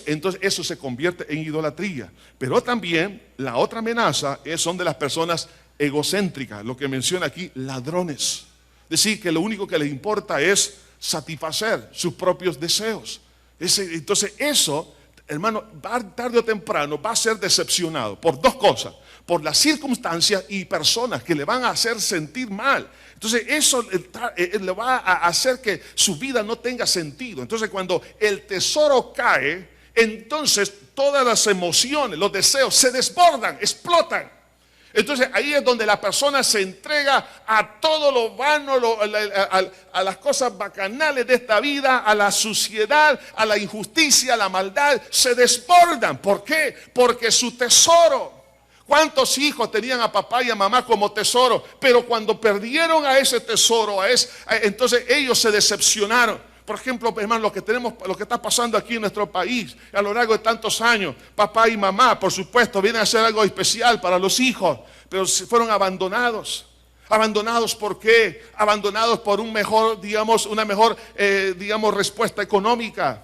Entonces eso se convierte en idolatría. Pero también la otra amenaza son de las personas egocéntricas, lo que menciona aquí, ladrones. Es decir, que lo único que les importa es satisfacer sus propios deseos. Entonces eso, hermano, tarde o temprano va a ser decepcionado por dos cosas: por las circunstancias y personas que le van a hacer sentir mal. Entonces eso le va a hacer que su vida no tenga sentido. Entonces cuando el tesoro cae, entonces todas las emociones, los deseos se desbordan, explotan. Entonces ahí es donde la persona se entrega a todo lo vano, a las cosas bacanales de esta vida, a la suciedad, a la injusticia, a la maldad. Se desbordan. ¿Por qué? Porque su tesoro. ¿Cuántos hijos tenían a papá y a mamá como tesoro? Pero cuando perdieron a ese tesoro, entonces ellos se decepcionaron. Por ejemplo, hermano, lo que está pasando aquí en nuestro país a lo largo de tantos años. Papá y mamá, por supuesto, vienen a hacer algo especial para los hijos, pero fueron abandonados. ¿Abandonados por qué? Abandonados por una mejor respuesta económica,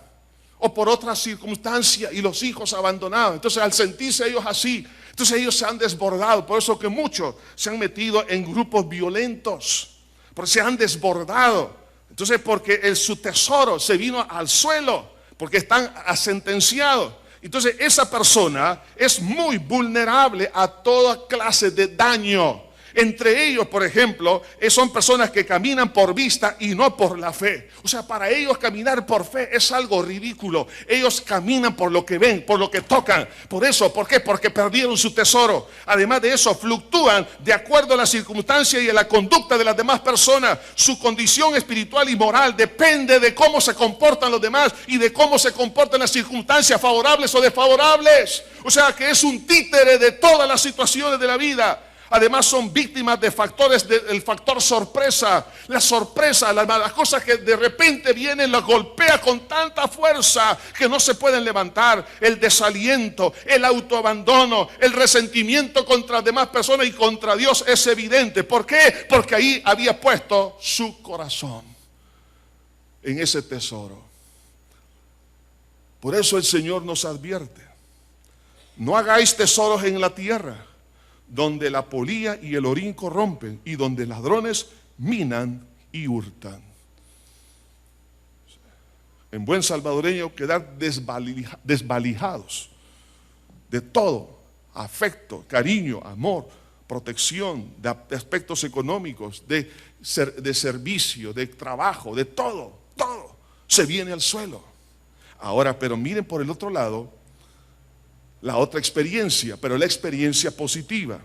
o por otra circunstancia, y los hijos abandonados. Entonces, al sentirse ellos así, entonces ellos se han desbordado. Por eso que muchos se han metido en grupos violentos, porque se han desbordado. Entonces, porque su tesoro se vino al suelo, porque están sentenciados. Entonces, esa persona es muy vulnerable a toda clase de daño. Entre ellos, por ejemplo, son personas que caminan por vista y no por la fe. O sea, para ellos caminar por fe es algo ridículo. Ellos caminan por lo que ven, por lo que tocan. Por eso, ¿por qué? Porque perdieron su tesoro. Además de eso, fluctúan de acuerdo a las circunstancias y a la conducta de las demás personas. Su condición espiritual y moral depende de cómo se comportan los demás y de cómo se comportan las circunstancias favorables o desfavorables. O sea, que es un títere de todas las situaciones de la vida. Además son víctimas de factores, del factor sorpresa. La sorpresa, las cosas que de repente vienen, las golpea con tanta fuerza que no se pueden levantar. El desaliento, el autoabandono, el resentimiento contra las demás personas y contra Dios es evidente. ¿Por qué? Porque ahí había puesto su corazón en ese tesoro. Por eso el Señor nos advierte: no hagáis tesoros en la tierra, donde la polilla y el orín corrompen, y donde ladrones minan y hurtan. En buen salvadoreño, quedar desvalijados de todo: afecto, cariño, amor, protección, de aspectos económicos, de servicio, de trabajo, de todo se viene al suelo. Ahora, pero miren por el otro lado, la otra experiencia, pero la experiencia positiva.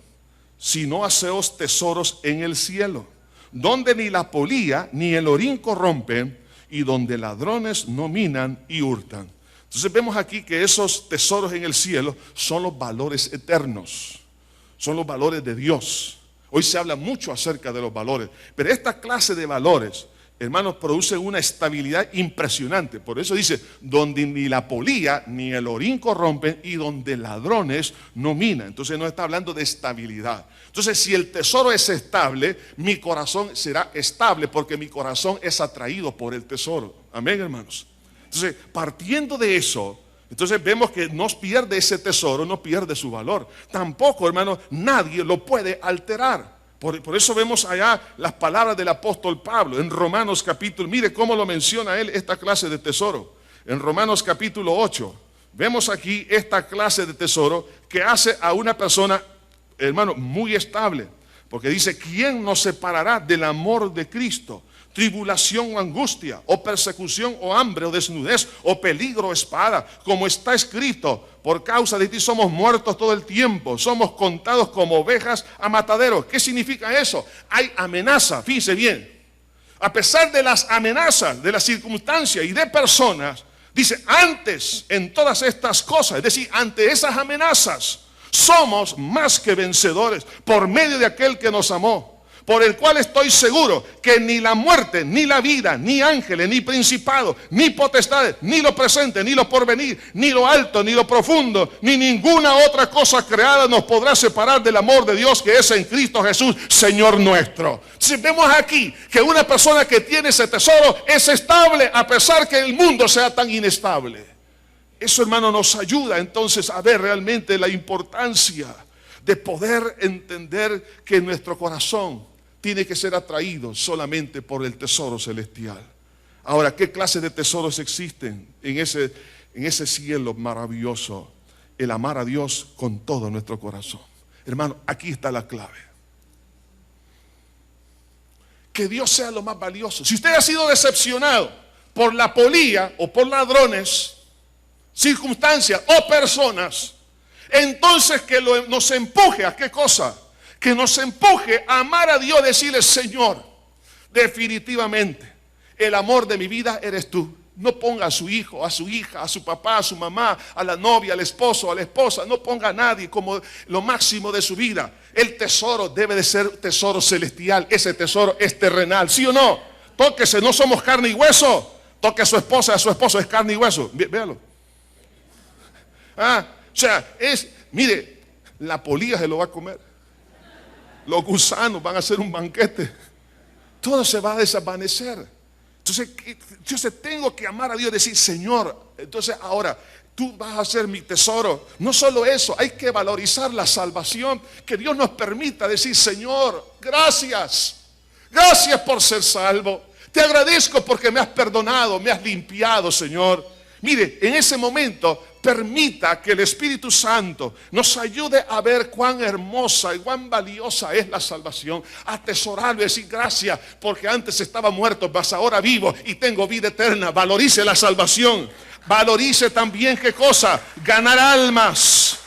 Si no haceos tesoros en el cielo, donde ni la polilla ni el orín corrompen, y donde ladrones no minan y hurtan. Entonces vemos aquí que esos tesoros en el cielo son los valores eternos, son los valores de Dios. Hoy se habla mucho acerca de los valores, pero esta clase de valores, hermanos, producen una estabilidad impresionante. Por eso dice, donde ni la polilla ni el orín corrompen, y donde ladrones no minan. Entonces no está hablando de estabilidad. Entonces, si el tesoro es estable, mi corazón será estable, porque mi corazón es atraído por el tesoro. Amén, hermanos. Entonces, partiendo de eso, entonces vemos que no pierde ese tesoro, no pierde su valor. Tampoco, hermanos, nadie lo puede alterar. Por eso vemos allá las palabras del apóstol Pablo en Romanos capítulo, mire cómo lo menciona él, esta clase de tesoro. En Romanos capítulo 8, vemos aquí esta clase de tesoro que hace a una persona, hermano, muy estable. Porque dice, ¿quién nos separará del amor de Cristo? Tribulación o angustia, o persecución, o hambre, o desnudez, o peligro, o espada, como está escrito: por causa de ti somos muertos todo el tiempo, somos contados como ovejas a matadero. ¿Qué significa eso? Hay amenaza, fíjense bien. A pesar de las amenazas, de las circunstancias y de personas, dice, antes en todas estas cosas, es decir, ante esas amenazas, somos más que vencedores por medio de aquel que nos amó. Por el cual estoy seguro que ni la muerte, ni la vida, ni ángeles, ni principados, ni potestades, ni lo presente, ni lo porvenir, ni lo alto, ni lo profundo, ni ninguna otra cosa creada nos podrá separar del amor de Dios que es en Cristo Jesús, Señor nuestro. Si vemos aquí que una persona que tiene ese tesoro es estable, a pesar que el mundo sea tan inestable. Eso, hermano, nos ayuda entonces a ver realmente la importancia de poder entender que nuestro corazón tiene que ser atraído solamente por el tesoro celestial. Ahora, ¿qué clase de tesoros existen en ese cielo maravilloso? El amar a Dios con todo nuestro corazón. Hermano, aquí está la clave. Que Dios sea lo más valioso. Si usted ha sido decepcionado por la polilla o por ladrones, circunstancias o personas, entonces que nos empuje a qué cosa, que nos empuje a amar a Dios, decirle, Señor, definitivamente el amor de mi vida eres tú. No ponga a su hijo, a su hija, a su papá, a su mamá, a la novia, al esposo, a la esposa. No ponga a nadie como lo máximo de su vida. El tesoro debe de ser tesoro celestial. Ese tesoro es terrenal, ¿sí o no? Tóquese, no somos carne y hueso. Toque a su esposa, a su esposo es carne y hueso. Véalo. O sea, mire, la polilla se lo va a comer. los gusanos van a hacer un banquete. Todo se va a desvanecer. Entonces tengo que amar a Dios y decir, Señor, entonces ahora tú vas a ser mi tesoro. No solo eso, hay que valorizar la salvación, que Dios nos permita decir, Señor, gracias. Gracias por ser salvo. Te agradezco porque me has perdonado, me has limpiado, Señor. Mire, en ese momento, permita que el Espíritu Santo nos ayude a ver cuán hermosa y cuán valiosa es la salvación. Atesorarlo y decir gracias porque antes estaba muerto, mas ahora vivo y tengo vida eterna. Valorice la salvación. Valorice también, ¿qué cosa? Ganar almas.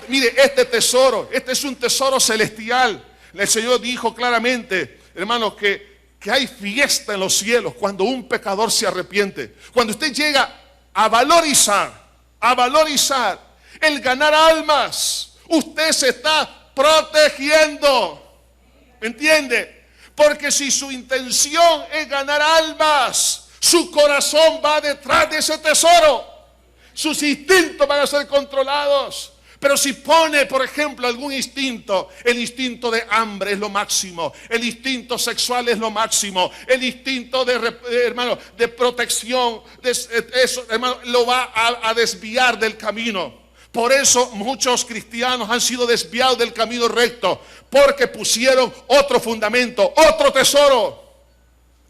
Mire, este tesoro, este es un tesoro celestial. El Señor dijo claramente, hermanos, que hay fiesta en los cielos cuando un pecador se arrepiente. Cuando usted llega a valorizar el ganar almas, usted se está protegiendo. ¿Me entiende? Porque si su intención es ganar almas, su corazón va detrás de ese tesoro. Sus instintos van a ser controlados. Pero si pone, por ejemplo, algún instinto, el instinto de hambre es lo máximo, el instinto sexual es lo máximo, el instinto de protección, eso, hermano, lo va a desviar del camino. Por eso muchos cristianos han sido desviados del camino recto, porque pusieron otro fundamento, otro tesoro.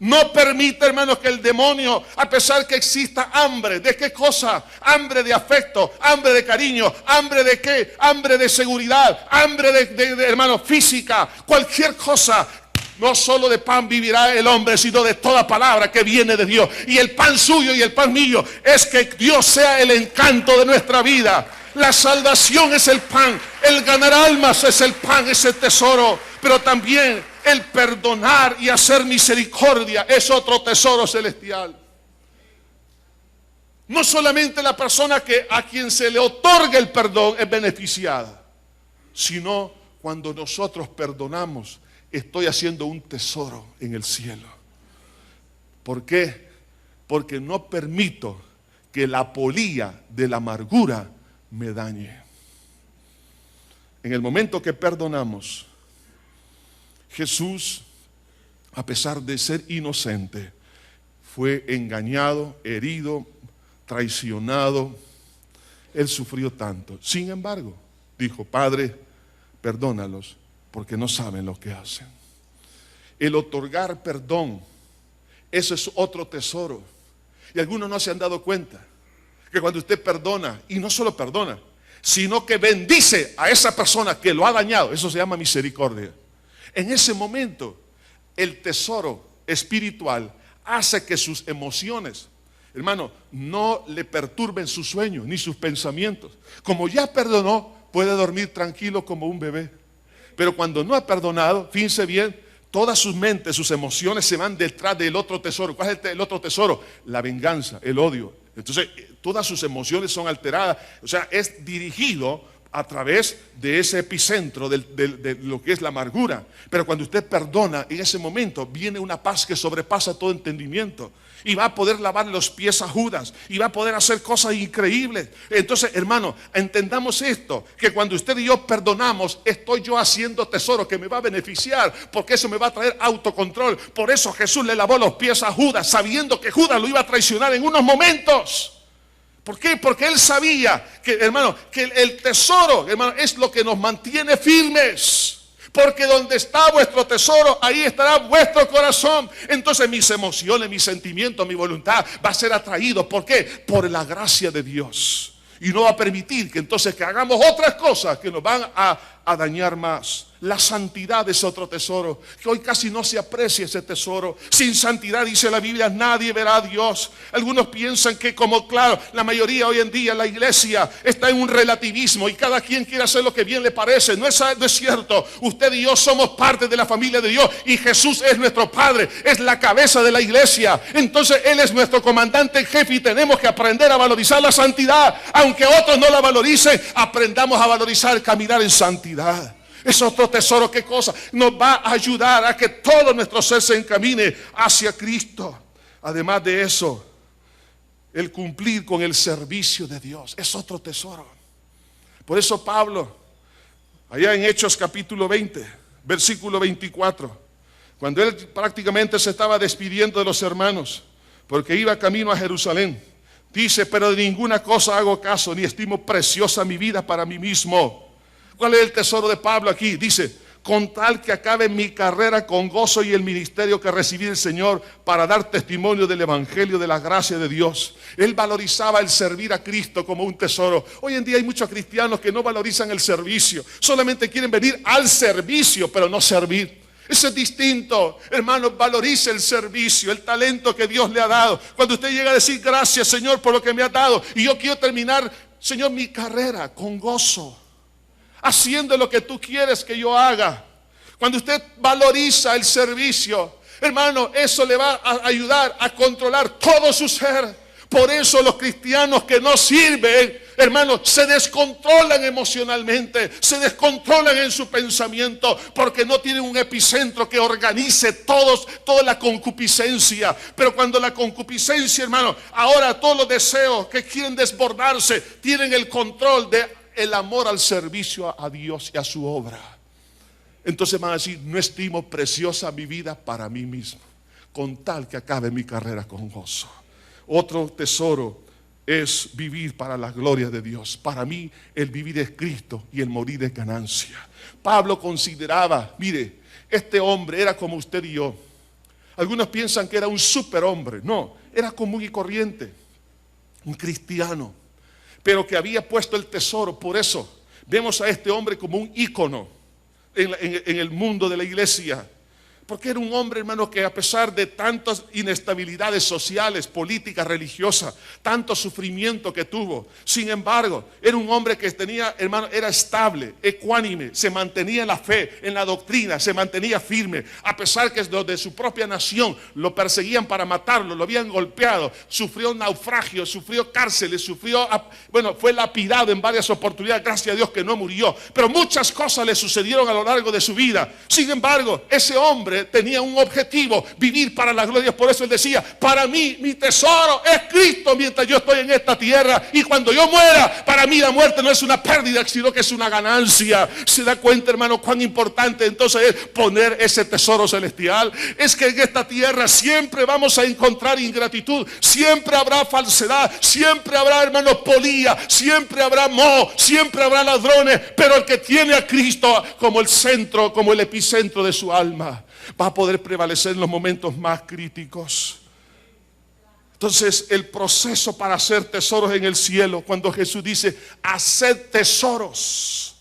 No permite, hermanos, que el demonio, a pesar que exista hambre, ¿de qué cosa? Hambre de afecto, hambre de cariño, hambre de qué? Hambre de seguridad, hambre de hermano, física, cualquier cosa. No solo de pan vivirá el hombre, sino de toda palabra que viene de Dios. Y el pan suyo y el pan mío es que Dios sea el encanto de nuestra vida. La salvación es el pan, el ganar almas es el pan, es el tesoro, pero también el perdonar y hacer misericordia es otro tesoro celestial. No solamente la persona a quien se le otorga el perdón es beneficiada, sino cuando nosotros perdonamos, estoy haciendo un tesoro en el cielo. ¿Por qué? Porque no permito que la polilla de la amargura me dañe. En el momento que perdonamos, Jesús, a pesar de ser inocente, fue engañado, herido, traicionado. Él sufrió tanto. Sin embargo, dijo, Padre, perdónalos porque no saben lo que hacen. El otorgar perdón, eso es otro tesoro. Y algunos no se han dado cuenta que cuando usted perdona, y no solo perdona, sino que bendice a esa persona que lo ha dañado, eso se llama misericordia. En ese momento, el tesoro espiritual hace que sus emociones, hermano, no le perturben sus sueños ni sus pensamientos. Como ya perdonó, puede dormir tranquilo como un bebé. Pero cuando no ha perdonado, fíjense bien, todas sus mentes, sus emociones se van detrás del otro tesoro. ¿Cuál es el otro tesoro? La venganza, el odio. Entonces, todas sus emociones son alteradas. O sea, es dirigido a través de ese epicentro de lo que es la amargura. Pero cuando usted perdona, en ese momento viene una paz que sobrepasa todo entendimiento. Y va a poder lavar los pies a Judas. Y va a poder hacer cosas increíbles. Entonces, hermano, entendamos esto. Que cuando usted y yo perdonamos, estoy yo haciendo tesoro que me va a beneficiar. Porque eso me va a traer autocontrol. Por eso Jesús le lavó los pies a Judas, sabiendo que Judas lo iba a traicionar en unos momentos. ¿Por qué? Porque él sabía que, hermano, que el tesoro, hermano, es lo que nos mantiene firmes. Porque donde está vuestro tesoro, ahí estará vuestro corazón. Entonces mis emociones, mis sentimientos, mi voluntad va a ser atraído. ¿Por qué? Por la gracia de Dios. Y no va a permitir que entonces que hagamos otras cosas que nos van a dañar más. La santidad es otro tesoro, que hoy casi no se aprecia ese tesoro. Sin santidad, dice la Biblia, nadie verá a Dios. Algunos piensan que como, claro, la mayoría hoy en día, la iglesia está en un relativismo y cada quien quiere hacer lo que bien le parece. No es cierto. Usted y yo somos parte de la familia de Dios y Jesús es nuestro Padre, es la cabeza de la iglesia. Entonces Él es nuestro comandante en jefe y tenemos que aprender a valorizar la santidad. Aunque otros no la valoricen, aprendamos a valorizar caminar en santidad. Es otro tesoro. ¿Qué cosa? Nos va a ayudar a que todo nuestro ser se encamine hacia Cristo. Además de eso, el cumplir con el servicio de Dios es otro tesoro. Por eso Pablo, allá en Hechos capítulo 20, versículo 24, cuando él prácticamente se estaba despidiendo de los hermanos, porque iba camino a Jerusalén, dice: pero de ninguna cosa hago caso, ni estimo preciosa mi vida para mí mismo. ¿Cuál es el tesoro de Pablo aquí? Dice: con tal que acabe mi carrera con gozo y el ministerio que recibí del Señor para dar testimonio del Evangelio de la gracia de Dios. Él valorizaba el servir a Cristo como un tesoro. Hoy en día hay muchos cristianos que no valorizan el servicio, solamente quieren venir al servicio, pero no servir. Eso es distinto, hermano. Valorice el servicio, el talento que Dios le ha dado. Cuando usted llega a decir: gracias, Señor, por lo que me ha dado, y yo quiero terminar, Señor, mi carrera con gozo, haciendo lo que tú quieres que yo haga. Cuando usted valoriza el servicio, hermano, eso le va a ayudar a controlar todo su ser. Por eso los cristianos que no sirven, hermanos, se descontrolan emocionalmente, se descontrolan en su pensamiento, porque no tienen un epicentro que organice toda la concupiscencia. Pero cuando la concupiscencia, hermano, ahora todos los deseos que quieren desbordarse, tienen el control de el amor al servicio a Dios y a su obra, entonces van a decir: no estimo preciosa mi vida para mí mismo, con tal que acabe mi carrera con gozo. Otro tesoro es vivir para la gloria de Dios. Para mí el vivir es Cristo y el morir es ganancia. Pablo consideraba, mire, este hombre era como usted y yo. Algunos piensan que era un superhombre. No, era común y corriente, un cristiano, pero que había puesto el tesoro. Por eso vemos a este hombre como un ícono en el mundo de la iglesia, porque era un hombre, hermano, que a pesar de tantas inestabilidades sociales, políticas, religiosas, tanto sufrimiento que tuvo, sin embargo, era un hombre que tenía, hermano, era estable, ecuánime, se mantenía en la fe, en la doctrina, se mantenía firme, a pesar que los de su propia nación lo perseguían para matarlo, lo habían golpeado, sufrió naufragios, sufrió cárceles, fue lapidado en varias oportunidades. Gracias a Dios que no murió, pero muchas cosas le sucedieron a lo largo de su vida. Sin embargo, ese hombre tenía un objetivo: vivir para la gloria. Por eso él decía: para mí mi tesoro es Cristo mientras yo estoy en esta tierra, y cuando yo muera, para mí la muerte no es una pérdida, sino que es una ganancia. ¿Se da cuenta, hermano, cuán importante entonces es poner ese tesoro celestial? Es que en esta tierra siempre vamos a encontrar ingratitud, siempre habrá falsedad, siempre habrá, hermano, polía, siempre habrá moho, siempre habrá ladrones, pero el que tiene a Cristo como el centro, como el epicentro de su alma, va a poder prevalecer en los momentos más críticos. Entonces, el proceso para hacer tesoros en el cielo, cuando Jesús dice: haced tesoros,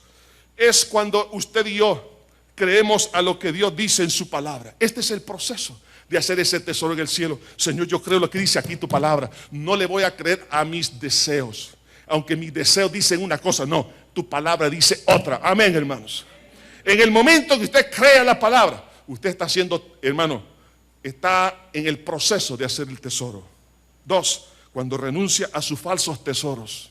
es cuando usted y yo creemos a lo que Dios dice en su palabra. Este es el proceso de hacer ese tesoro en el cielo. Señor, yo creo lo que dice aquí tu palabra. No le voy a creer a mis deseos, aunque mis deseos dicen una cosa. No, tu palabra dice otra. Amén, hermanos. En el momento que usted crea la palabra, usted está haciendo, hermano, está en el proceso de hacer el tesoro. 2, cuando renuncia a sus falsos tesoros.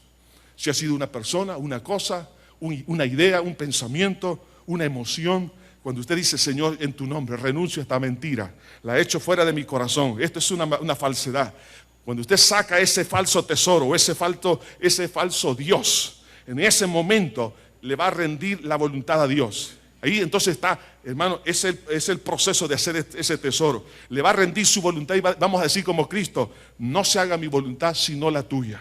Si ha sido una persona, una cosa, una idea, un pensamiento, una emoción. Cuando usted dice: Señor, en tu nombre renuncio a esta mentira, la echo fuera de mi corazón, esto es una falsedad. Cuando usted saca ese falso tesoro, ese falso Dios, en ese momento le va a rendir la voluntad a Dios. Ahí entonces está, hermano, es el proceso de hacer ese tesoro. Le va a rendir su voluntad y vamos a decir como Cristo: no se haga mi voluntad sino la tuya.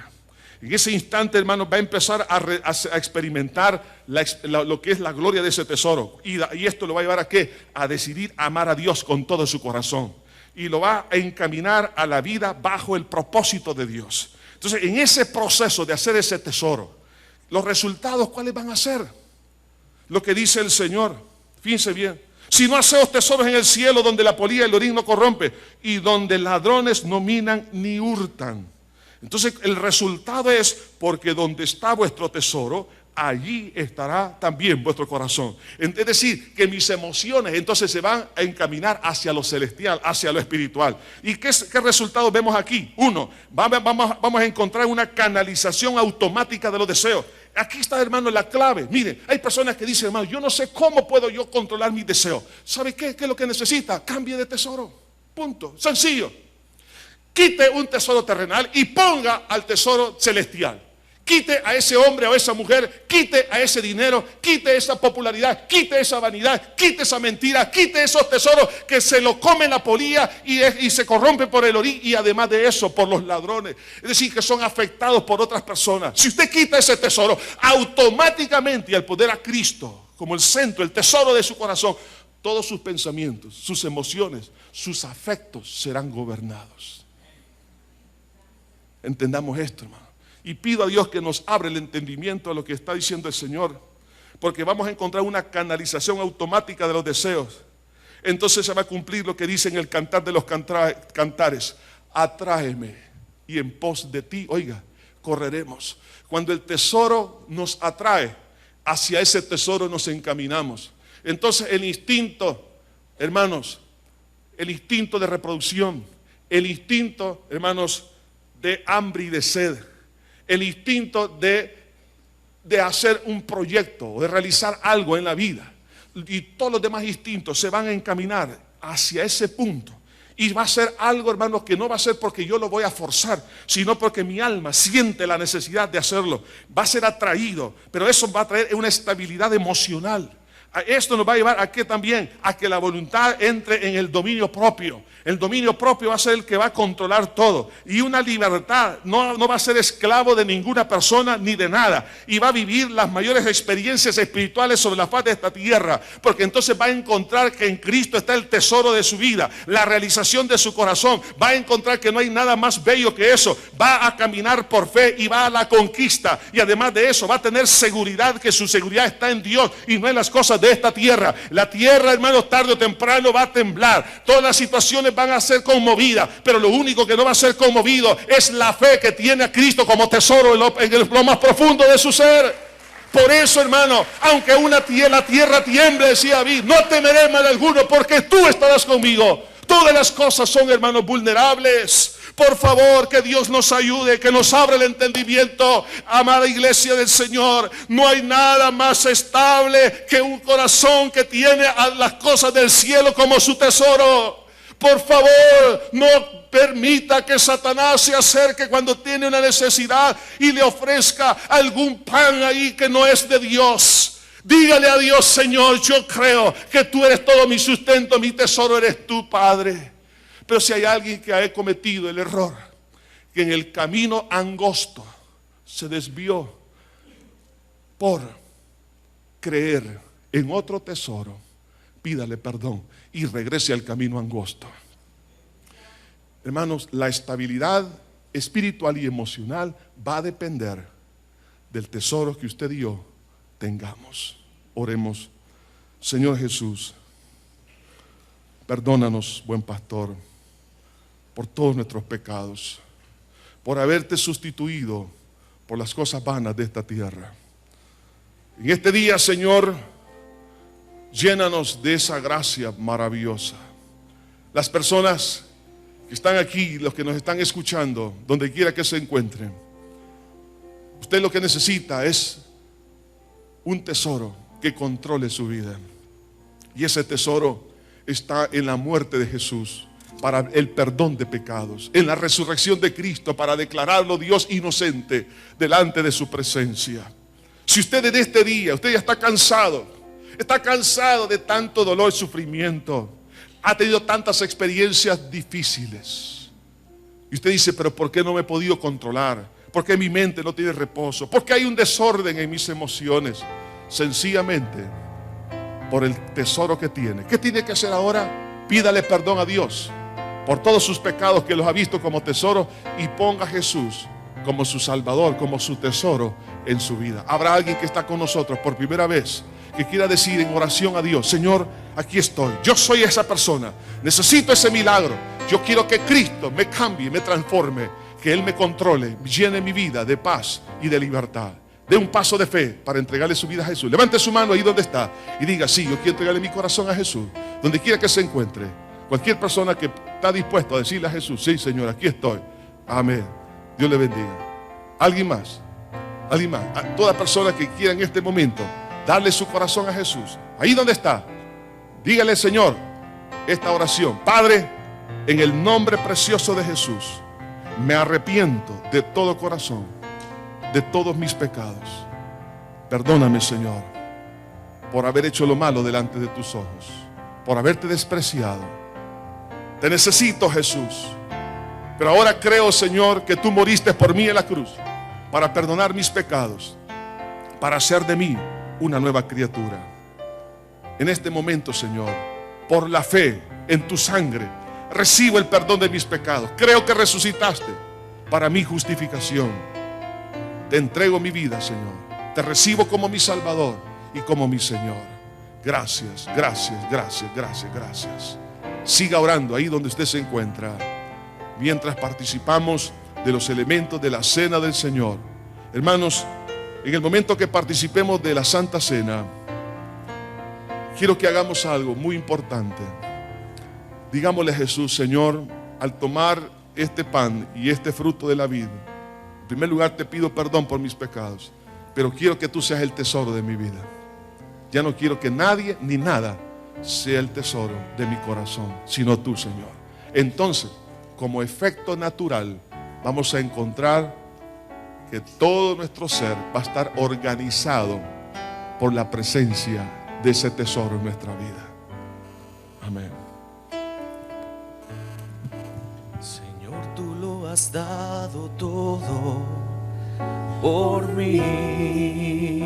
En ese instante, hermano, va a empezar a experimentar lo que es la gloria de ese tesoro. Y esto lo va a llevar a ¿qué? A decidir amar a Dios con todo su corazón. Y lo va a encaminar a la vida bajo el propósito de Dios. Entonces, en ese proceso de hacer ese tesoro, los resultados, ¿cuáles van a ser? Lo que dice el Señor, fíjense bien: si no hacéis tesoros en el cielo, donde la polilla y el orín no corrompe, y donde ladrones no minan ni hurtan. Entonces el resultado es: porque donde está vuestro tesoro, allí estará también vuestro corazón. Es decir, que mis emociones entonces se van a encaminar hacia lo celestial, hacia lo espiritual. ¿Y qué resultados vemos aquí? 1, vamos a encontrar una canalización automática de los deseos. Aquí está, hermano, la clave. Mire, hay personas que dicen: hermano, yo no sé cómo puedo yo controlar mis deseos. ¿Sabe qué? ¿Qué es lo que necesita? Cambie de tesoro. Punto. Sencillo. Quite un tesoro terrenal y ponga al tesoro celestial. quite a ese hombre o a esa mujer, quite a ese dinero, quite esa popularidad, quite esa vanidad, quite esa mentira, quite esos tesoros que se lo come la polilla y se corrompe por el orín, y además de eso por los ladrones, es decir, que son afectados por otras personas. Si usted quita ese tesoro, automáticamente, y al poner a Cristo como el centro, el tesoro de su corazón, todos sus pensamientos, sus emociones, sus afectos serán gobernados. Entendamos esto, hermano. Y pido a Dios que nos abra el entendimiento a lo que está diciendo el Señor, porque vamos a encontrar una canalización automática de los deseos. Entonces se va a cumplir lo que dice en el Cantar de los Cantares: atráeme y en pos de ti, oiga, correremos. Cuando el tesoro nos atrae, hacia ese tesoro nos encaminamos. Entonces el instinto, hermanos, el instinto de reproducción, el instinto, hermanos, de hambre y de sed, el instinto de hacer un proyecto o de realizar algo en la vida, y todos los demás instintos se van a encaminar hacia ese punto. Y va a ser algo, hermanos, que no va a ser porque yo lo voy a forzar, sino porque mi alma siente la necesidad de hacerlo. Va a ser atraído, pero eso va a traer una estabilidad emocional. Esto nos va a llevar a que también, a que la voluntad entre en el dominio propio. El dominio propio va a ser el que va a controlar todo. Y una libertad, no va a ser esclavo de ninguna persona ni de nada. Y va a vivir las mayores experiencias espirituales sobre la faz de esta tierra. Porque entonces va a encontrar que en Cristo está el tesoro de su vida, la realización de su corazón. Va a encontrar que no hay nada más bello que eso. Va a caminar por fe y va a la conquista. Y además de eso va a tener seguridad, que su seguridad está en Dios y no en las cosas de esta tierra. La tierra, hermanos, tarde o temprano va a temblar. Todas las situaciones van a ser conmovidas, pero lo único que no va a ser conmovido es la fe que tiene a Cristo como tesoro en lo más profundo de su ser. Por eso, hermano, aunque la tierra tiemble, decía David, no temeré mal alguno, porque tú estarás conmigo. Todas las cosas son, hermanos, vulnerables. Por favor, que Dios nos ayude, que nos abra el entendimiento. Amada iglesia del Señor, no hay nada más estable que un corazón que tiene a las cosas del cielo como su tesoro. Por favor, no permita que Satanás se acerque cuando tiene una necesidad y le ofrezca algún pan ahí que no es de Dios. Dígale a Dios: Señor, yo creo que tú eres todo mi sustento, mi tesoro eres tú, Padre. Pero si hay alguien que ha cometido el error, que en el camino angosto se desvió por creer en otro tesoro, pídale perdón y regrese al camino angosto. Hermanos, la estabilidad espiritual y emocional va a depender del tesoro que usted y yo tengamos. Oremos. Señor Jesús, perdónanos, buen pastor, por todos nuestros pecados, por haberte sustituido por las cosas vanas de esta tierra. En este día, Señor, llénanos de esa gracia maravillosa. Las personas que están aquí, los que nos están escuchando, donde quiera que se encuentren, usted lo que necesita es un tesoro que controle su vida. Y ese tesoro está en la muerte de Jesús para el perdón de pecados, en la resurrección de Cristo para declararlo Dios inocente delante de su presencia. Si usted en este día, usted ya está cansado de tanto dolor y sufrimiento, ha tenido tantas experiencias difíciles, y usted dice: pero ¿por qué no me he podido controlar? ¿Por qué mi mente no tiene reposo? ¿Por qué hay un desorden en mis emociones? Sencillamente por el tesoro que tiene. ¿Qué tiene que hacer ahora? Pídale perdón a Dios por todos sus pecados que los ha visto como tesoro, y ponga a Jesús como su Salvador, como su tesoro en su vida. Habrá alguien que está con nosotros por primera vez que quiera decir en oración a Dios: Señor, aquí estoy, yo soy esa persona, necesito ese milagro, yo quiero que Cristo me cambie, me transforme, que Él me controle, llene mi vida de paz y de libertad. Dé un paso de fe para entregarle su vida a Jesús. Levante su mano ahí donde está y diga: sí, yo quiero entregarle mi corazón a Jesús. Donde quiera que se encuentre, cualquier persona que está dispuesto a decirle a Jesús: sí, Señor, aquí estoy. Amén. Dios le bendiga. ¿Alguien más? ¿Alguien más? A toda persona que quiera en este momento darle su corazón a Jesús, ahí donde está, dígale: Señor, esta oración: Padre, en el nombre precioso de Jesús, me arrepiento de todo corazón de todos mis pecados. Perdóname, Señor, por haber hecho lo malo delante de tus ojos, por haberte despreciado. Te necesito, Jesús. Pero ahora creo, Señor, que tú moriste por mí en la cruz para perdonar mis pecados, para hacer de mí una nueva criatura. En este momento, Señor, por la fe en tu sangre, recibo el perdón de mis pecados. Creo que resucitaste para mi justificación. Te entrego mi vida, Señor. Te recibo como mi Salvador y como mi Señor. Gracias, gracias, gracias, gracias, gracias. Siga orando ahí donde usted se encuentra, mientras participamos de los elementos de la cena del Señor. Hermanos, en el momento que participemos de la Santa Cena, quiero que hagamos algo muy importante. Digámosle a Jesús: Señor, al tomar este pan y este fruto de la vid, en primer lugar te pido perdón por mis pecados, pero quiero que tú seas el tesoro de mi vida. Ya no quiero que nadie ni nada sea el tesoro de mi corazón, sino tú, Señor. Entonces, como efecto natural, vamos a encontrar que todo nuestro ser va a estar organizado por la presencia de ese tesoro en nuestra vida. Amén. Señor, tú lo has dado todo por mí.